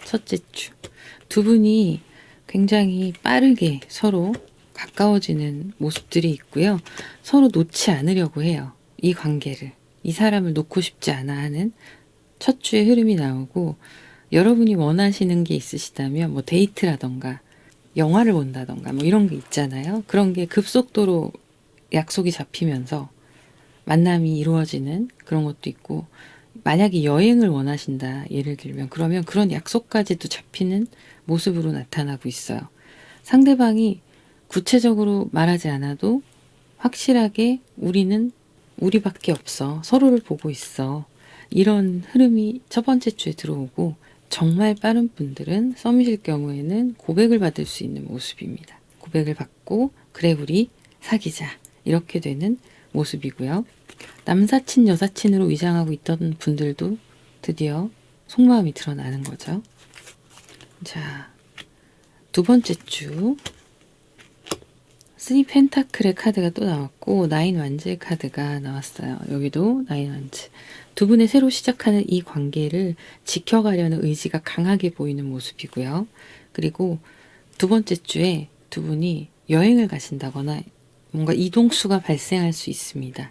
첫째 주 두 분이 굉장히 빠르게 서로 가까워지는 모습들이 있고요. 서로 놓지 않으려고 해요. 이 관계를. 이 사람을 놓고 싶지 않아 하는 첫 주의 흐름이 나오고 여러분이 원하시는 게 있으시다면 뭐 데이트라던가 영화를 본다던가 뭐 이런 게 있잖아요. 그런 게 급속도로 약속이 잡히면서 만남이 이루어지는 그런 것도 있고 만약에 여행을 원하신다 예를 들면 그러면 그런 약속까지도 잡히는 모습으로 나타나고 있어요. 상대방이 구체적으로 말하지 않아도 확실하게 우리는 우리밖에 없어. 서로를 보고 있어. 이런 흐름이 첫 번째 주에 들어오고 정말 빠른 분들은 썸이실 경우에는 고백을 받을 수 있는 모습입니다. 고백을 받고 그래 우리 사귀자 이렇게 되는 모습이고요. 남사친 여사친으로 위장하고 있던 분들도 드디어 속마음이 드러나는 거죠. 자, 두 번째 주 3 펜타클의 카드가 또 나왔고 9 완즈의 카드가 나왔어요. 여기도 9 완즈. 두 분의 새로 시작하는 이 관계를 지켜가려는 의지가 강하게 보이는 모습이고요. 그리고 두 번째 주에 두 분이 여행을 가신다거나 뭔가 이동수가 발생할 수 있습니다.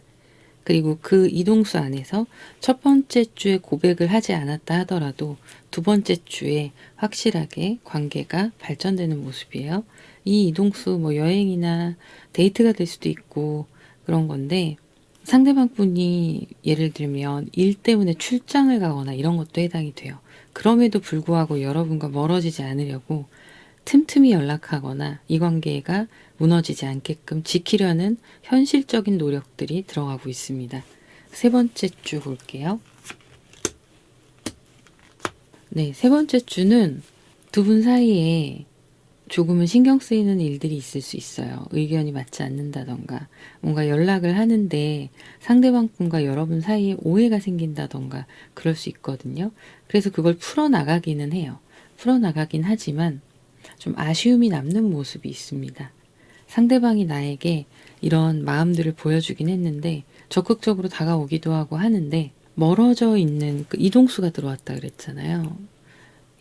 그리고 그 이동수 안에서 첫 번째 주에 고백을 하지 않았다 하더라도 두 번째 주에 확실하게 관계가 발전되는 모습이에요. 이 이동수 뭐 여행이나 데이트가 될 수도 있고 그런 건데 상대방 분이 예를 들면 일 때문에 출장을 가거나 이런 것도 해당이 돼요. 그럼에도 불구하고 여러분과 멀어지지 않으려고 틈틈이 연락하거나 이 관계가 무너지지 않게끔 지키려는 현실적인 노력들이 들어가고 있습니다. 세 번째 주 볼게요. 네, 세 번째 주는 두 분 사이에 조금은 신경 쓰이는 일들이 있을 수 있어요. 의견이 맞지 않는다던가 뭔가 연락을 하는데 상대방 분과 여러분 사이에 오해가 생긴다던가 그럴 수 있거든요. 그래서 그걸 풀어나가기는 해요. 풀어나가긴 하지만 좀 아쉬움이 남는 모습이 있습니다. 상대방이 나에게 이런 마음들을 보여주긴 했는데 적극적으로 다가오기도 하고 하는데 멀어져 있는 그 이동수가 들어왔다 그랬잖아요.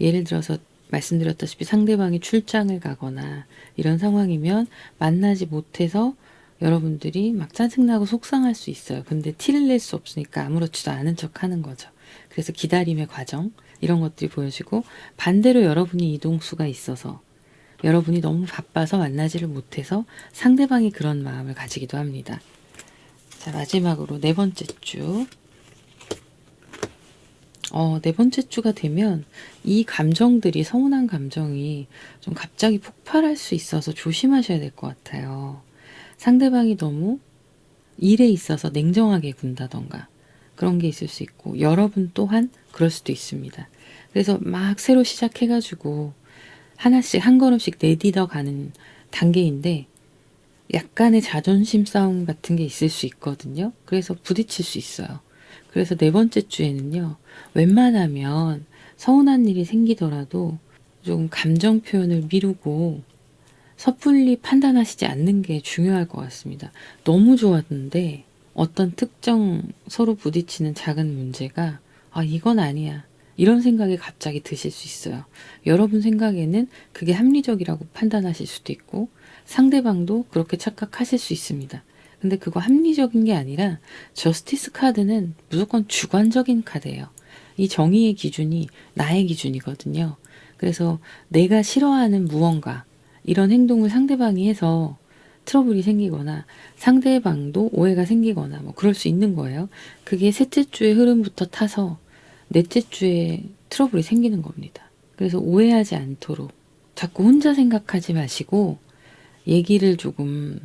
예를 들어서 말씀드렸다시피 상대방이 출장을 가거나 이런 상황이면 만나지 못해서 여러분들이 막 짜증나고 속상할 수 있어요. 근데 티를 낼 수 없으니까 아무렇지도 않은 척 하는 거죠. 그래서 기다림의 과정 이런 것들이 보여지고 반대로 여러분이 이동수가 있어서 여러분이 너무 바빠서 만나지를 못해서 상대방이 그런 마음을 가지기도 합니다. 자, 마지막으로 네 번째 주. 네 번째 주가 되면 이 감정들이 서운한 감정이 좀 갑자기 폭발할 수 있어서 조심하셔야 될 것 같아요. 상대방이 너무 일에 있어서 냉정하게 군다던가 그런 게 있을 수 있고 여러분 또한 그럴 수도 있습니다. 그래서 막 새로 시작해가지고 하나씩 한 걸음씩 내딛어 가는 단계인데 약간의 자존심 싸움 같은 게 있을 수 있거든요. 그래서 부딪힐 수 있어요. 그래서 네 번째 주에는요, 웬만하면 서운한 일이 생기더라도 좀 감정 표현을 미루고 섣불리 판단하시지 않는 게 중요할 것 같습니다. 너무 좋았는데 어떤 특정 서로 부딪히는 작은 문제가 이건 아니야. 이런 생각이 갑자기 드실 수 있어요. 여러분 생각에는 그게 합리적이라고 판단하실 수도 있고 상대방도 그렇게 착각하실 수 있습니다. 근데 그거 합리적인 게 아니라 저스티스 카드는 무조건 주관적인 카드예요. 이 정의의 기준이 나의 기준이거든요. 그래서 내가 싫어하는 무언가 이런 행동을 상대방이 해서 트러블이 생기거나 상대방도 오해가 생기거나 뭐 그럴 수 있는 거예요. 그게 셋째 주의 흐름부터 타서 넷째 주에 트러블이 생기는 겁니다. 그래서 오해하지 않도록 자꾸 혼자 생각하지 마시고 얘기를 조금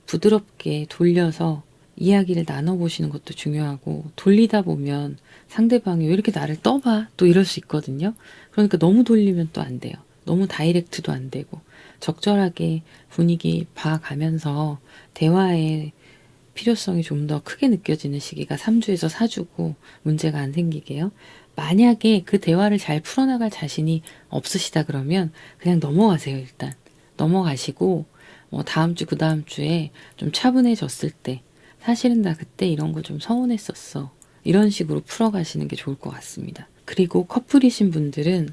부드럽게 돌려서 이야기를 나눠보시는 것도 중요하고, 돌리다 보면 상대방이 왜 이렇게 나를 떠봐? 또 이럴 수 있거든요. 그러니까 너무 돌리면 또 안 돼요. 너무 다이렉트도 안 되고 적절하게 분위기 봐가면서 대화의 필요성이 좀 더 크게 느껴지는 시기가 3주에서 4주고 문제가 안 생기게요. 만약에 그 대화를 잘 풀어나갈 자신이 없으시다 그러면 그냥 넘어가세요. 일단 넘어가시고 다음 주, 그 다음 주에 좀 차분해졌을 때 사실은 나 그때 이런 거 좀 서운했었어. 이런 식으로 풀어가시는 게 좋을 것 같습니다. 그리고 커플이신 분들은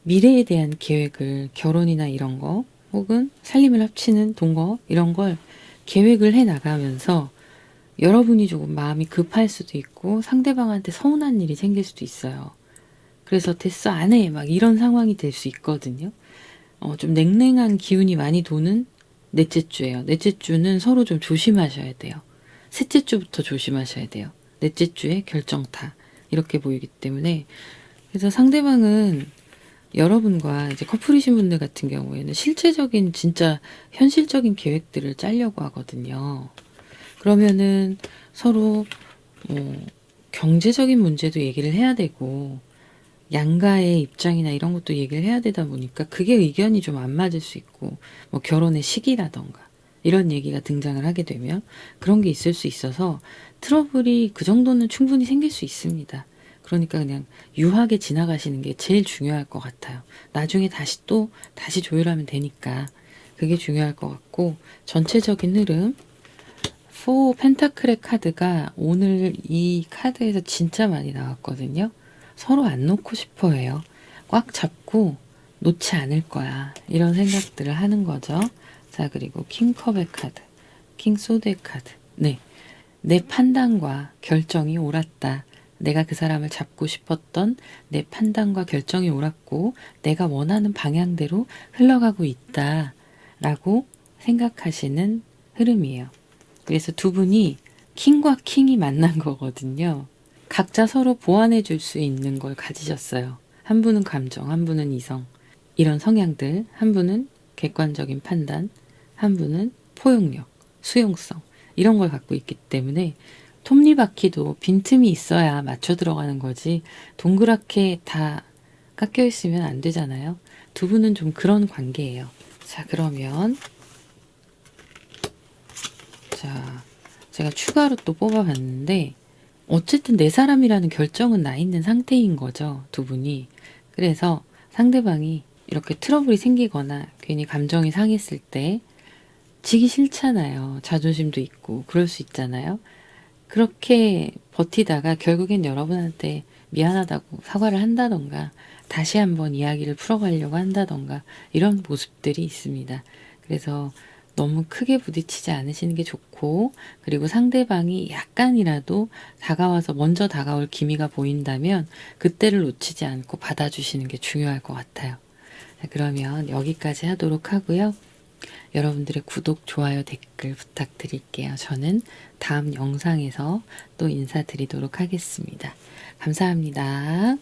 미래에 대한 계획을 결혼이나 이런 거 혹은 살림을 합치는 동거 이런 걸 계획을 해 나가면서 여러분이 조금 마음이 급할 수도 있고 상대방한테 서운한 일이 생길 수도 있어요. 그래서 됐어 안 해 막 이런 상황이 될 수 있거든요. 좀 냉랭한 기운이 많이 도는 넷째 주예요. 넷째 주는 서로 좀 조심하셔야 돼요. 셋째 주부터 조심하셔야 돼요. 넷째 주에 결정타 이렇게 보이기 때문에, 그래서 상대방은 여러분과 이제 커플이신 분들 같은 경우에는 실제적인 진짜 현실적인 계획들을 짜려고 하거든요. 그러면은 서로 경제적인 문제도 얘기를 해야 되고 양가의 입장이나 이런 것도 얘기를 해야 되다 보니까 그게 의견이 좀 안 맞을 수 있고 뭐 결혼의 시기라던가 이런 얘기가 등장을 하게 되면 그런 게 있을 수 있어서 트러블이 그 정도는 충분히 생길 수 있습니다. 그러니까 그냥 유하게 지나가시는 게 제일 중요할 것 같아요. 나중에 다시 조율하면 되니까 그게 중요할 것 같고, 전체적인 흐름 4 펜타클의 카드가 오늘 이 카드에서 진짜 많이 나왔거든요. 서로 안 놓고 싶어 해요. 꽉 잡고 놓지 않을 거야. 이런 생각들을 하는 거죠. 자, 그리고 킹컵의 카드, 킹소드의 카드. 네. 내 판단과 결정이 옳았다. 내가 그 사람을 잡고 싶었던 내 판단과 결정이 옳았고 내가 원하는 방향대로 흘러가고 있다 라고 생각하시는 흐름이에요. 그래서 두 분이 킹과 킹이 만난 거거든요. 각자 서로 보완해 줄 수 있는 걸 가지셨어요. 한 분은 감정, 한 분은 이성. 이런 성향들, 한 분은 객관적인 판단, 한 분은 포용력, 수용성. 이런 걸 갖고 있기 때문에 톱니바퀴도 빈틈이 있어야 맞춰 들어가는 거지 동그랗게 다 깎여 있으면 안 되잖아요. 두 분은 좀 그런 관계예요. 자, 그러면 자, 제가 추가로 또 뽑아봤는데 어쨌든 내 사람이라는 결정은 나 있는 상태인 거죠. 두 분이. 그래서 상대방이 이렇게 트러블이 생기거나 괜히 감정이 상했을 때 지기 싫잖아요. 자존심도 있고 그럴 수 있잖아요. 그렇게 버티다가 결국엔 여러분한테 미안하다고 사과를 한다던가 다시 한번 이야기를 풀어가려고 한다던가 이런 모습들이 있습니다. 그래서 너무 크게 부딪히지 않으시는 게 좋고, 그리고 상대방이 약간이라도 다가와서 먼저 다가올 기미가 보인다면 그때를 놓치지 않고 받아주시는 게 중요할 것 같아요. 자, 그러면 여기까지 하도록 하고요. 여러분들의 구독, 좋아요, 댓글 부탁드릴게요. 저는 다음 영상에서 또 인사드리도록 하겠습니다. 감사합니다.